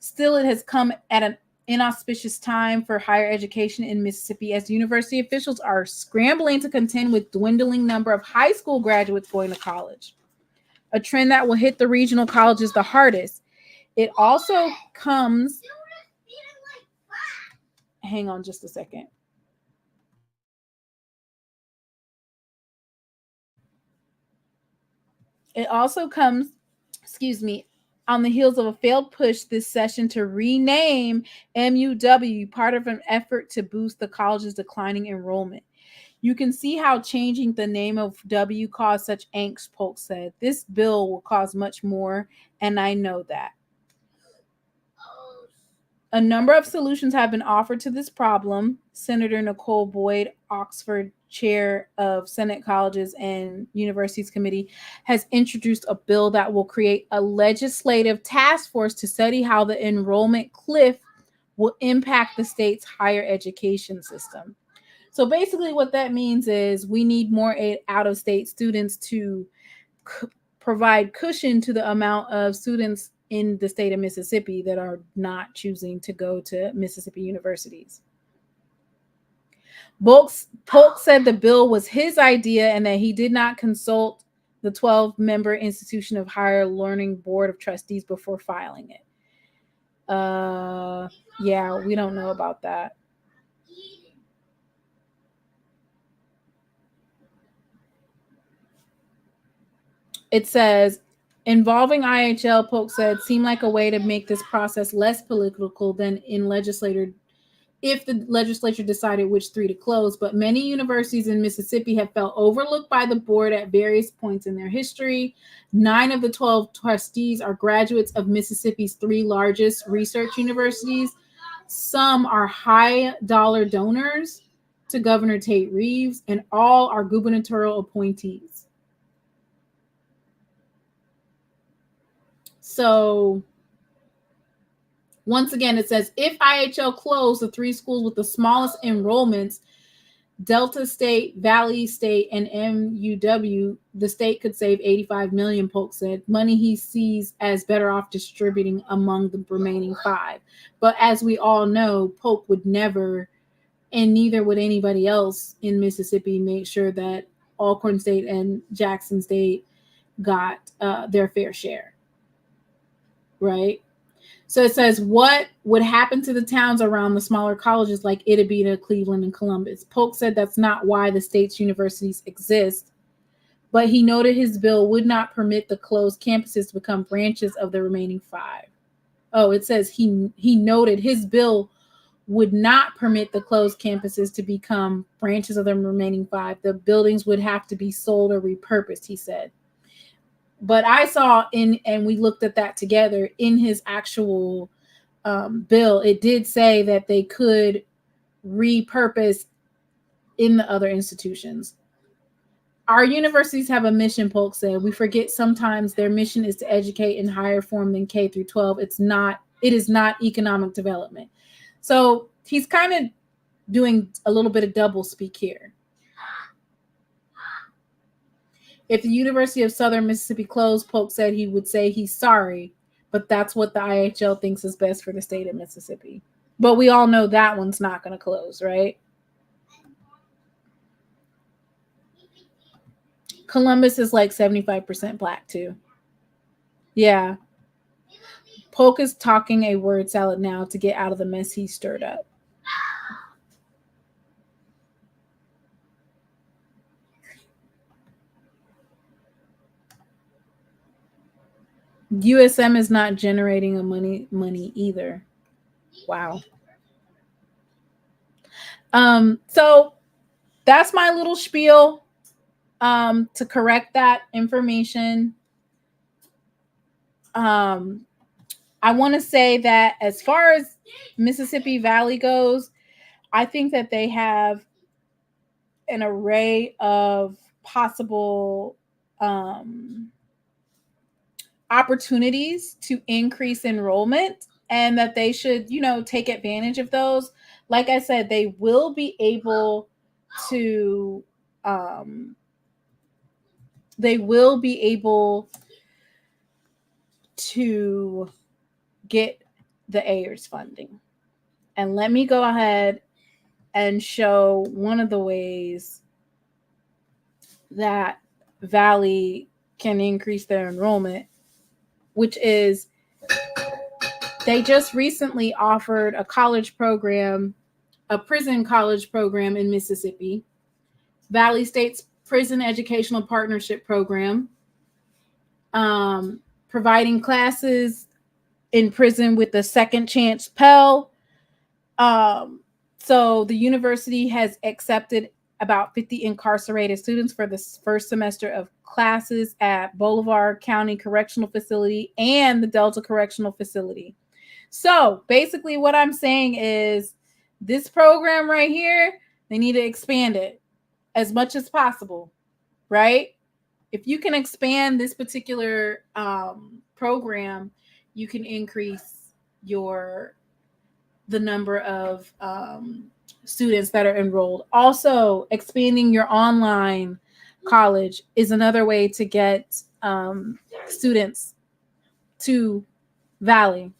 Still, it has come at an inauspicious time for higher education in Mississippi, as university officials are scrambling to contend with dwindling number of high school graduates going to college, a trend that will hit the regional colleges the hardest. It also comes, hang on just a second. It also comes, on the heels of a failed push this session to rename MUW, part of an effort to boost the college's declining enrollment. You can see how changing the name of W caused such angst, Polk said. This bill will cause much more, and I know that. A number of solutions have been offered to this problem. Senator Nicole Boyd, Oxford chair of Senate Colleges and Universities Committee, has introduced a bill that will create a legislative task force to study how the enrollment cliff will impact the state's higher education system. So basically what that means is we need more out-of-state students to provide cushion to the amount of students in the state of Mississippi that are not choosing to go to Mississippi universities. Polk said the bill was his idea and that he did not consult the 12-member Institution of Higher Learning Board of Trustees before filing it. Yeah, we don't know about that. It says, involving IHL, Polk said, seemed like a way to make this process less political than if the legislature decided which 3 to close. But many universities in Mississippi have felt overlooked by the board at various points in their history. 9 of the 12 trustees are graduates of Mississippi's 3 largest research universities. Some are high-dollar donors to Governor Tate Reeves, and all are gubernatorial appointees. So once again, it says, if IHL closed the 3 schools with the smallest enrollments, Delta State, Valley State, and MUW, the state could save $85 million, Polk said, money he sees as better off distributing among the remaining 5. But as we all know, Polk would never, and neither would anybody else in Mississippi, make sure that Alcorn State and Jackson State got their fair share. Right? So it says, what would happen to the towns around the smaller colleges like Itabena, Cleveland, and Columbus? Polk said that's not why the state's universities exist, but he noted his bill would not permit the closed campuses to become branches of the remaining 5. Oh, it says he noted his bill would not permit the closed campuses to become branches of the remaining 5. The buildings would have to be sold or repurposed, he said. But I saw and we looked at that together in his actual bill, it did say that they could repurpose in the other institutions. Our universities have a mission, Polk said. We forget sometimes their mission is to educate in higher form than K through 12. It is not economic development. So he's kind of doing a little bit of double speak here. If the University of Southern Mississippi closed, Polk said he would say he's sorry, but that's what the IHL thinks is best for the state of Mississippi. But we all know that one's not going to close, right? Columbus is like 75% black too. Yeah. Polk is talking a word salad now to get out of the mess he stirred up. USM is not generating a money either. Wow. So that's my little spiel to correct that information. I want to say that as far as Mississippi Valley goes, I think that they have an array of possible opportunities to increase enrollment, and that they should, take advantage of those. Like I said, they will be able to get the Ayers funding. And let me go ahead and show one of the ways that Valley can increase their enrollment, which is they just recently offered a college program, a prison college program in Mississippi, Valley State's Prison Educational Partnership Program. providing classes in prison with the second chance Pell. So the university has accepted about 50 incarcerated students for the first semester of classes at Bolivar County Correctional Facility and the Delta Correctional Facility. So basically what I'm saying is this program right here, they need to expand it as much as possible, right? If you can expand this particular program, you can increase the number of students that are enrolled. Also, expanding your online college is another way to get students to Valley.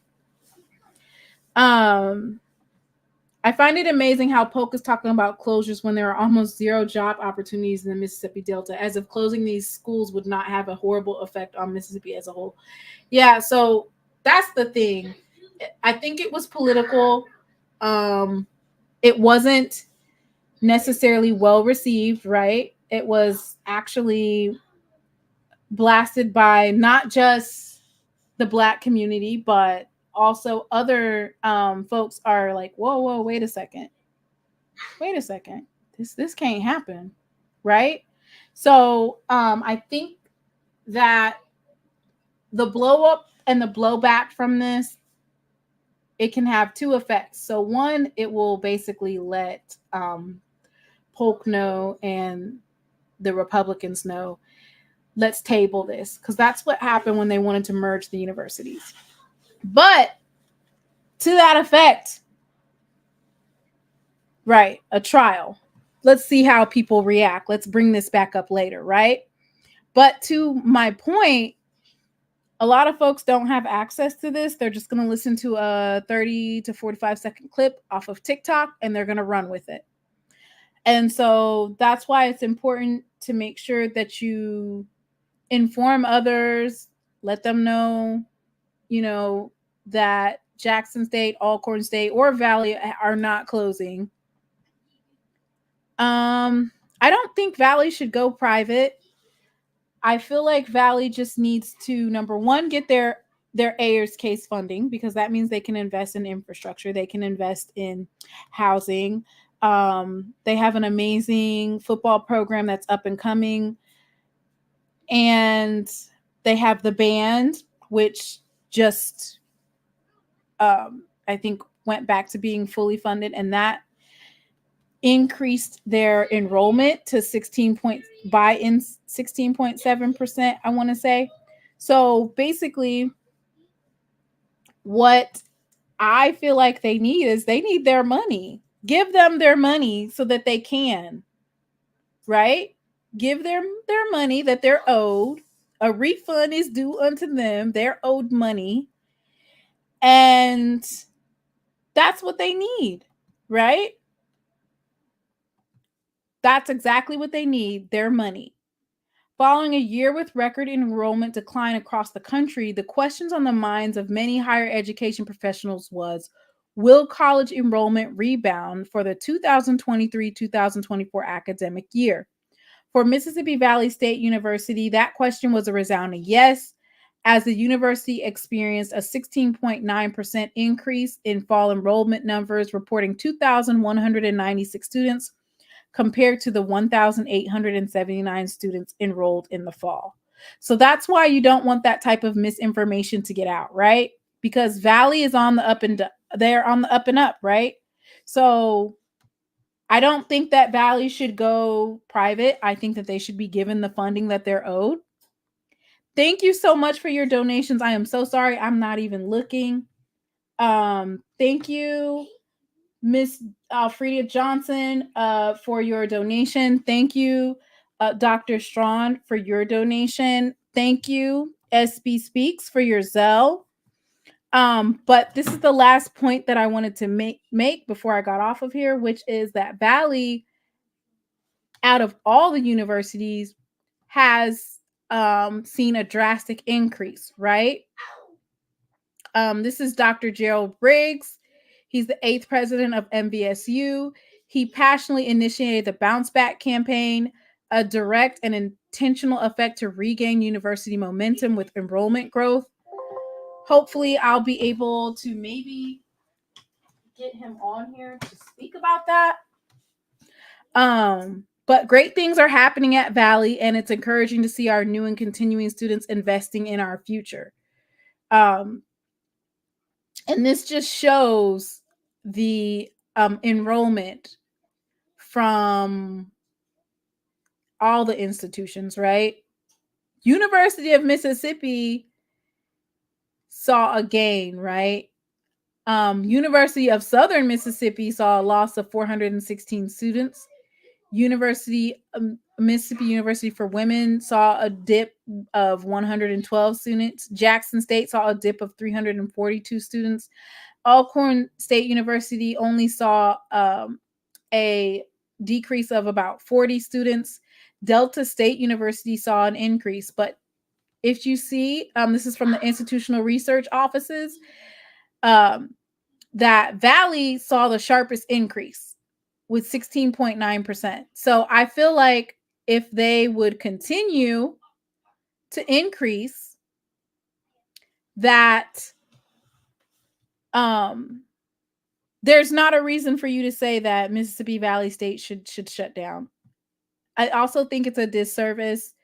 I find it amazing how Polk is talking about closures when there are almost zero job opportunities in the Mississippi Delta, as if closing these schools would not have a horrible effect on Mississippi as a whole. Yeah, so that's the thing. I think it was political. It wasn't necessarily well received, right? It was actually blasted by not just the Black community, but also other folks are like, whoa, wait a second. This can't happen, right? So I think that the blow up and the blowback from this, it can have two effects. So one, it will basically let Polk know and the Republicans know, let's table this, because that's what happened when they wanted to merge the universities. But to that effect, right, a trial. Let's see how people react. Let's bring this back up later, right? But to my point, a lot of folks don't have access to this. They're just going to listen to a 30 to 45-second clip off of TikTok and they're going to run with it. And so that's why it's important to make sure that you inform others, let them know, that Jackson State, Alcorn State, or Valley are not closing. I don't think Valley should go private. I feel like Valley just needs to, number one, get their Ayers case funding, because that means they can invest in infrastructure. They can invest in housing. They have an amazing football program that's up and coming. And they have the band, which just, I think, went back to being fully funded. And that increased their enrollment to 16.7%, I want to say. So basically, what I feel like they need their money. Give them their money so that they can, right? Give them their money that they're owed. A refund is due unto them. They're owed money. And that's what they need, right? That's exactly what they need, their money. Following a year with record enrollment decline across the country, the questions on the minds of many higher education professionals was, will college enrollment rebound for the 2023-2024 academic year? For Mississippi Valley State University, that question was a resounding yes, as the university experienced a 16.9% increase in fall enrollment numbers, reporting 2,196 students compared to the 1,879 students enrolled in the fall. So that's why you don't want that type of misinformation to get out, right? Because Valley is on the up and they're on the up and up, right? So I don't think that Valley should go private. I think that they should be given the funding that they're owed. Thank you so much for your donations. I am so sorry I'm not even looking. Thank you, Miss Alfreda Johnson, for your donation. Thank you, Dr. Strawn, for your donation. Thank you, SB Speaks, for your Zelle. But this is the last point that I wanted to make before I got off of here, which is that Valley, out of all the universities, has seen a drastic increase, right? This is Dr. Gerald Briggs. He's the 8th president of MVSU. He passionately initiated the Bounce Back campaign, a direct and intentional effect to regain university momentum with enrollment growth. Hopefully, I'll be able to maybe get him on here to speak about that. But great things are happening at Valley, and it's encouraging to see our new and continuing students investing in our future. And this just shows the enrollment from all the institutions, right? University of Mississippi saw a gain, right? University of Southern Mississippi saw a loss of 416 students. Mississippi University for Women saw a dip of 112 students. Jackson State saw a dip of 342 students. Alcorn State University only saw a decrease of about 40 students. Delta State University saw an increase. But if you see, this is from the institutional research offices, that Valley saw the sharpest increase with 16.9%. So I feel like if they would continue to increase, that there's not a reason for you to say that Mississippi Valley State should shut down. I also think it's a disservice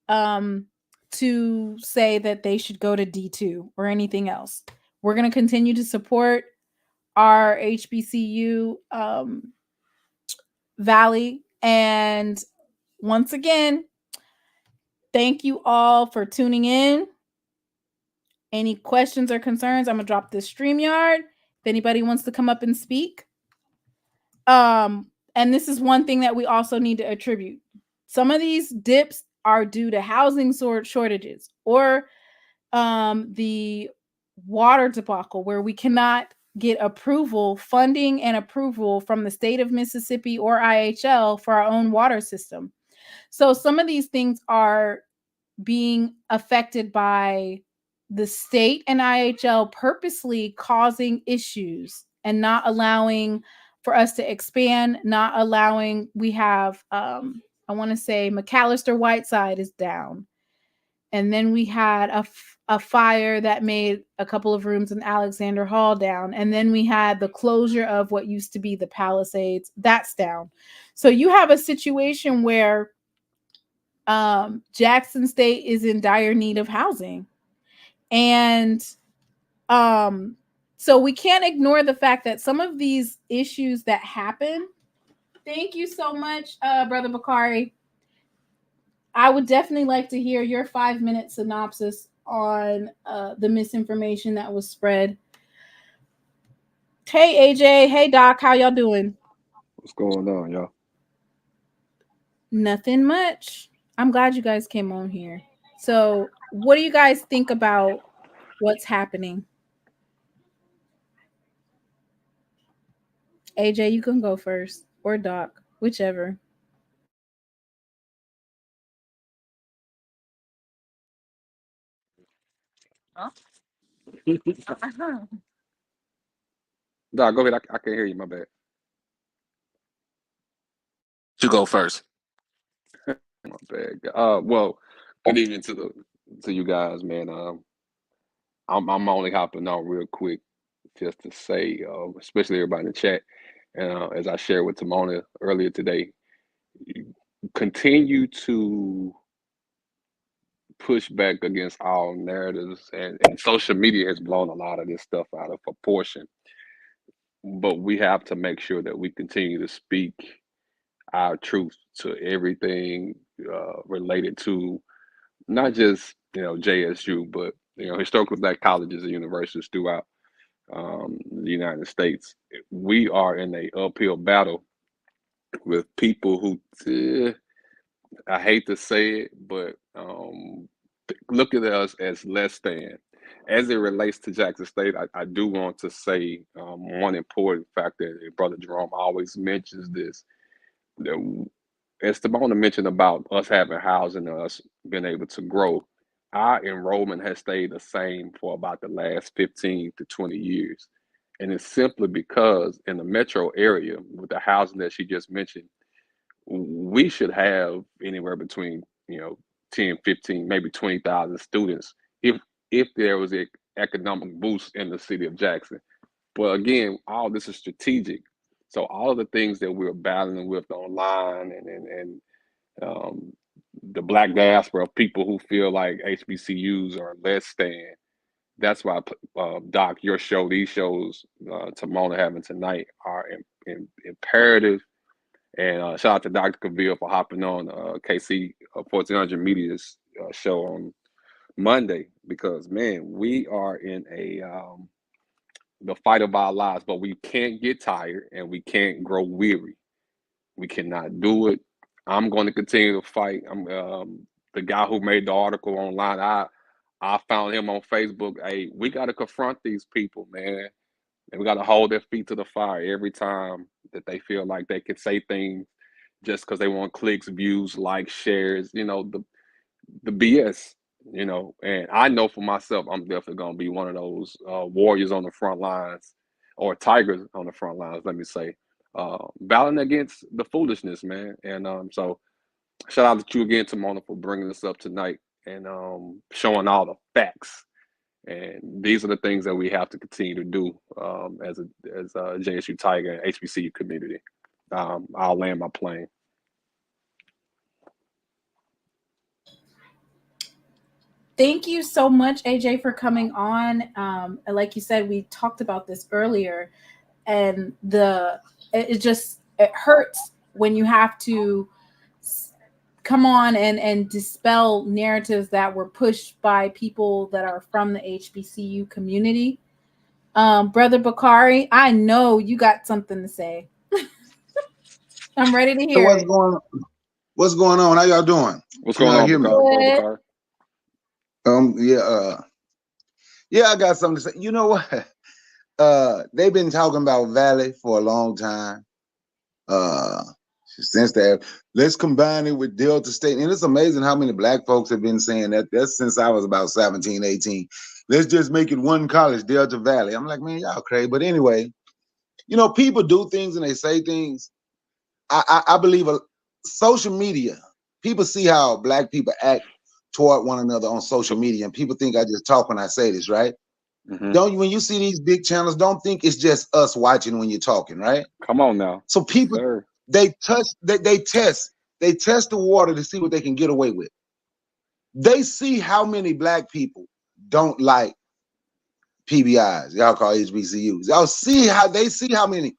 to say that they should go to D2 or anything else. We're going to continue to support our HBCU Valley. And once again, thank you all for tuning in. Any questions or concerns? I'm going to drop this StreamYard. If anybody wants to come up and speak. And this is one thing that we also need to attribute. Some of these dips are due to housing shortages or the water debacle where we cannot get funding and approval from the state of Mississippi or IHL for our own water system. So some of these things are being affected by the state and IHL purposely causing issues and not allowing for us to expand, not allowing. We have, I want to say McAllister Whiteside is down. And then we had a fire that made a couple of rooms in Alexander Hall down. And then we had the closure of what used to be the Palisades. That's down. So you have a situation where Jackson State is in dire need of housing. And so we can't ignore the fact that some of these issues that happen. Thank you so much, Brother Bakari. I would definitely like to hear your 5-minute synopsis on the misinformation that was spread. Hey, AJ. Hey, Doc. How y'all doing? What's going on, y'all? Nothing much. I'm glad you guys came on here. So what do you guys think about what's happening? AJ, you can go first, or Doc, whichever. Huh? Doc, go ahead. I can't hear you. My bad. You go first. My bad. Well, good evening to you guys, man. I'm only hopping on real quick just to say, especially everybody in the chat, and as I shared with Timona earlier today, continue to push back against all narratives, and social media has blown a lot of this stuff out of proportion. But we have to make sure that we continue to speak our truth to everything related to not just JSU, but historically black colleges and universities throughout the United States. We are in a uphill battle with people who I hate to say it, but look at us as less than. As it relates to Jackson State, I do want to say one important fact that Brother Jerome always mentions this. That, as Timona mentioned about us having housing and us being able to grow, our enrollment has stayed the same for about the last 15 to 20 years. And it's simply because in the metro area, with the housing that she just mentioned, we should have anywhere between 10, 15, maybe 20,000 students if there was an economic boost in the city of Jackson. But again, all this is strategic. So all of the things that we're battling with online and the black diaspora, people who feel like HBCUs are less than. That's why, Doc, your show, these shows, Timona having tonight are imperative. And shout out to Dr. Cavill for hopping on KC 1400 Media's show on Monday, because man, we are in the fight of our lives, but we can't get tired and we can't grow weary. We cannot do it. I'm going to continue to fight. I'm the guy who made the article online. I found him on Facebook. Hey, we got to confront these people, man, and we got to hold their feet to the fire every time that they feel like they can say things just because they want clicks, views, likes, shares. The BS. And I know for myself, I'm definitely going to be one of those warriors on the front lines, or tigers on the front lines, let me say, battling against the foolishness, man. And so shout out to you again, Timona, for bringing this up tonight and showing all the facts. And these are the things that we have to continue to do as a JSU Tiger and HBCU community. I'll land my plane. Thank you so much, AJ, for coming on. And like you said, we talked about this earlier, and it hurts when you have to come on and dispel narratives that were pushed by people that are from the HBCU community. Brother Bakari, I know you got something to say. I'm ready to hear it. What's going on? How y'all doing? What's going on, Bakari? Yeah, I got something to say. You know what? They've been talking about Valley for a long time. Since let's combine it with Delta State. And it's amazing how many black folks have been saying that. That's since I was about 17, 18. Let's just make it one college, Delta Valley. I'm like, man, y'all crazy. But anyway, people do things and they say things. I believe social media, people see how black people act toward one another on social media, and people think I just talk when I say this, right? Mm-hmm. When you see these big channels, don't think it's just us watching when you're talking, right? Come on now. So people, they test the water to see what they can get away with. They see how many black people don't like PBIs, y'all call HBCUs. Y'all see how many.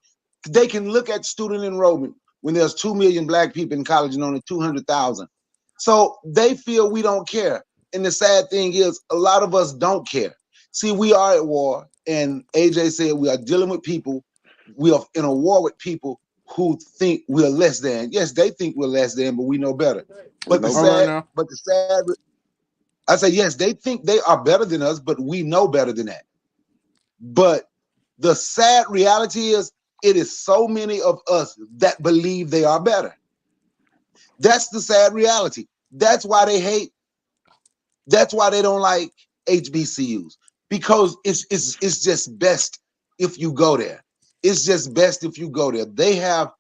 They can look at student enrollment when there's 2 million black people in college and only 200,000. So they feel we don't care. And the sad thing is, a lot of us don't care. See, we are at war, and AJ said we are dealing with people. We are in a war with people who think we're less than. Yes, they think we're less than, but we know better. But I say, yes, they think they are better than us, but we know better than that. But the sad reality is, it is so many of us that believe they are better. That's the sad reality. That's why they hate. That's why they don't like HBCUs, because it's just best if you go there. It's just best if you go there. They have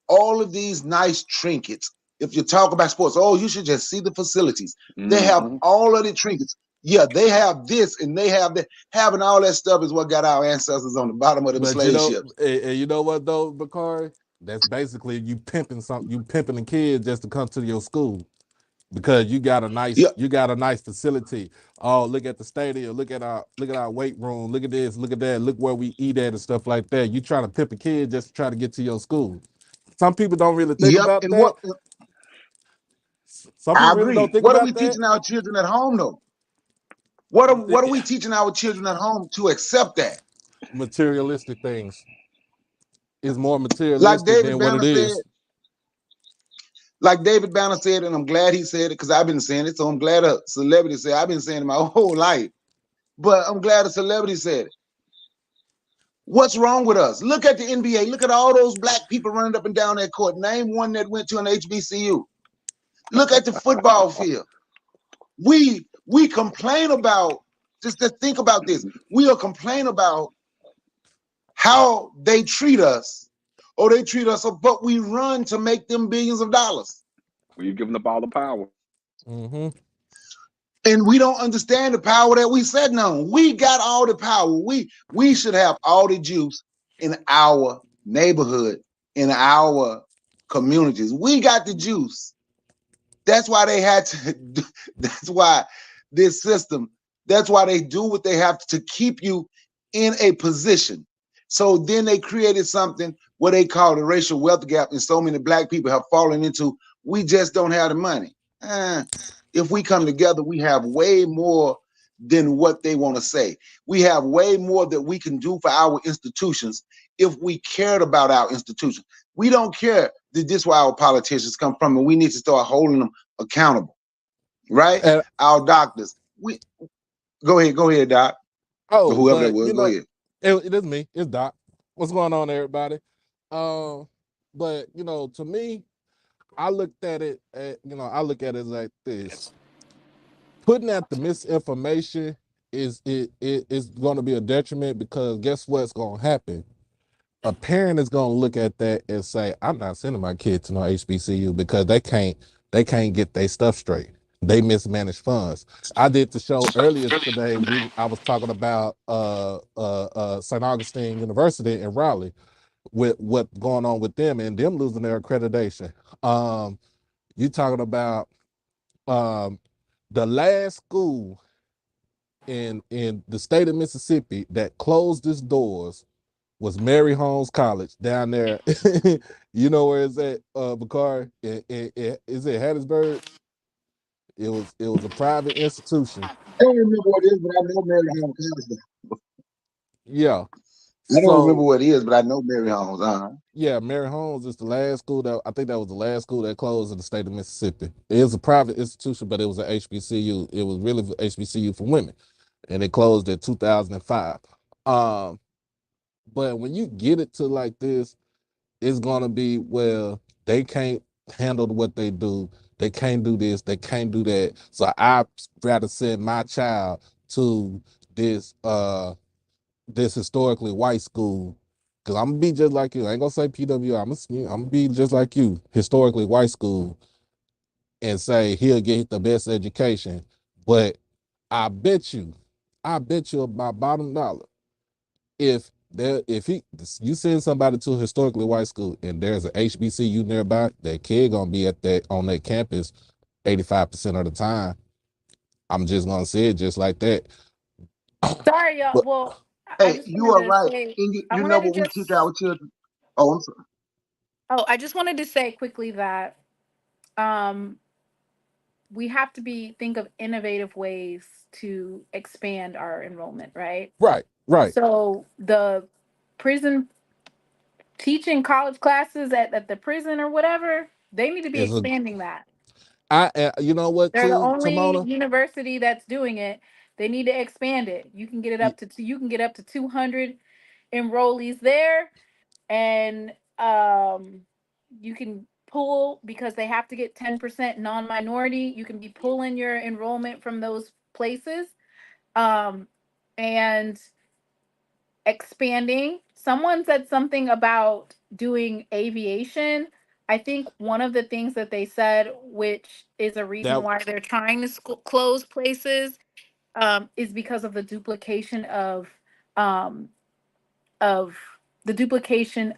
all of these nice trinkets. If you talk about sports, you should just see the facilities. Mm-hmm. They have all of the trinkets. Yeah, they have this and they have that. Having all that stuff is what got our ancestors on the bottom of the slave ships. And you know what though, Bakari? That's basically you pimping the kids just to come to your school because you got a nice facility. Oh, look at the stadium, look at our weight room, look at this, look at that, look where we eat at and stuff like that. You trying to pimp a kid just to try to get to your school. Some people don't really think about that. Some people really don't think about that. What are we teaching our children at home though? What are we teaching our children at home to accept that? Materialistic things. It's more materialistic than what it is. Like David Banner said, and I'm glad he said it because I've been saying it. So I'm glad a celebrity said it. I've been saying it my whole life. But I'm glad a celebrity said it. What's wrong with us? Look at the NBA. Look at all those black people running up and down that court. Name one that went to an HBCU. Look at the football field. We complain about, just to think about this, we'll complain about how they treat us, or they treat us, but we run to make them billions of dollars. Well, you give them all the power. Mm-hmm. And we don't understand the power that we sitting on. We got all the power. We should have all the juice in our neighborhood, in our communities. We got the juice. That's why they had to. That's why this system. That's why they do what they have to keep you in a position. So then they created something what they call the racial wealth gap, and so many black people have fallen into. We just don't have the money. If we come together, we have way more than what they want to say. We have way more that we can do for our institutions if we cared about our institutions. We don't care that this is where our politicians come from, and we need to start holding them accountable, right? And, Our doctors. We go ahead, Doc, or whoever that but was. Go ahead. it is me. It's Doc. What's going on, everybody? But to me, I looked at it. I look at it like this: putting out the misinformation is going to be a detriment, because guess what's going to happen? A parent is going to look at that and say, "I'm not sending my kid to no HBCU because they can't get their stuff straight. They mismanage funds." I did the show earlier today. I was talking about St. Augustine University in Raleigh, with what's going on with them and them losing their accreditation. You talking about um, the last school in the state of Mississippi that closed its doors was Mary Holmes College down there. You know where it's at, Bakari? Is it Hattiesburg? It was a private institution. I don't remember what it is, but I know Mary Holmes. Yeah. I don't remember So what it is, but I know Mary Holmes. yeah, Mary Holmes is the last school that I think that was the last school that closed in the state of Mississippi. It is a private institution, but it was an HBCU. It was really HBCU for women, and it closed in 2005. Um, but when you get it to like this, it's gonna be, well, they can't handle what they do. They can't do this. They can't do that. So I rather send my child to this this historically white school, because I'm gonna be just like you. I ain't gonna say PWI. I'm gonna be just like you, historically white school, and say he'll get the best education. But I bet you, my bottom dollar, if you send somebody to a historically white school and there's an HBCU nearby, that kid gonna be on that campus 85% of the time. I'm just gonna say it just like that. Sorry, y'all. But Well, I Hey, just you wanted are to right. say, And I you know wanted to what we teach just, our children? Oh, I'm sorry. oh, I just wanted to say quickly that um, we have to think of innovative ways to expand our enrollment, right? right. So the prison teaching college classes at the prison or whatever, they need to be Is a expanding that. you know what They're the too, only Tamona? university that's doing it. They need to expand it. You can get it Y- up to you can get up to 200 enrollees there, and you can pull because they have to get 10% non-minority. You can be pulling your enrollment from those places, um, and expanding. Someone said something about doing aviation. I think one of the things that they said, which is a reason That why they're trying to close places, is because of the duplication um, of the duplication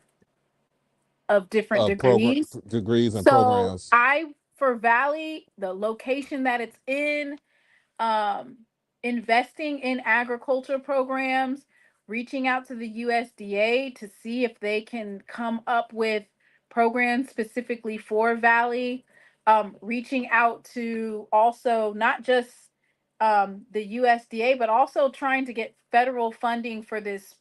of different program degrees. degrees and So programs. for Valley, the location that it's in, um, investing in agriculture programs, reaching out to the USDA to see if they can come up with programs specifically for Valley, reaching out to also not just the USDA, but also trying to get federal funding for this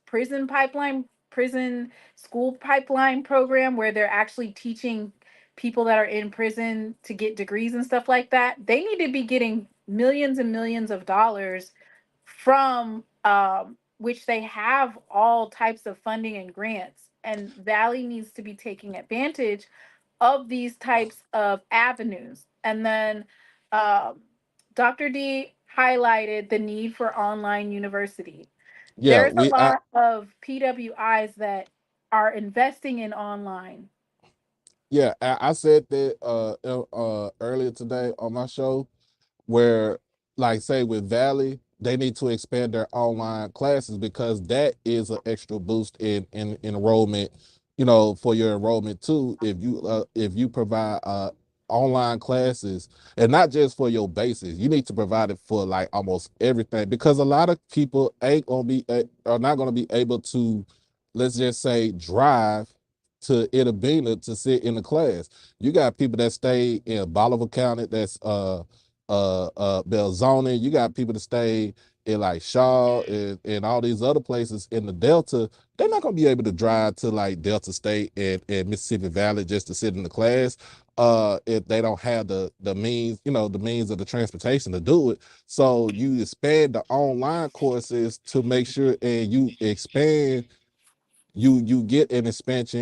prison school pipeline program where they're actually teaching people that are in prison to get degrees and stuff like that. They need to be getting millions and millions of dollars from which they have all types of funding and grants. And Valley needs to be taking advantage of these types of avenues. And then um, Dr. D highlighted the need for online university. Yeah, There's a lot of PWIs that are investing in online. Yeah, I said that earlier today on my show, where like say with Valley, they need to expand their online classes because that is an extra boost in enrollment, you know, for your enrollment too. If you provide online classes, and not just for your basics, you need to provide it for like almost everything, because a lot of people ain't gonna be are not gonna be able to, let's just say, drive to Itabena to sit in the class. You got people that stay in Bolivar County, that's Belzoni. You got people that stay in like Shaw and all these other places in the Delta. They're not gonna be able to drive to like Delta State and Mississippi Valley just to sit in the class if they don't have the means, you know, the means of the transportation to do it. So you expand the online courses to make sure, and you expand, you get an expansion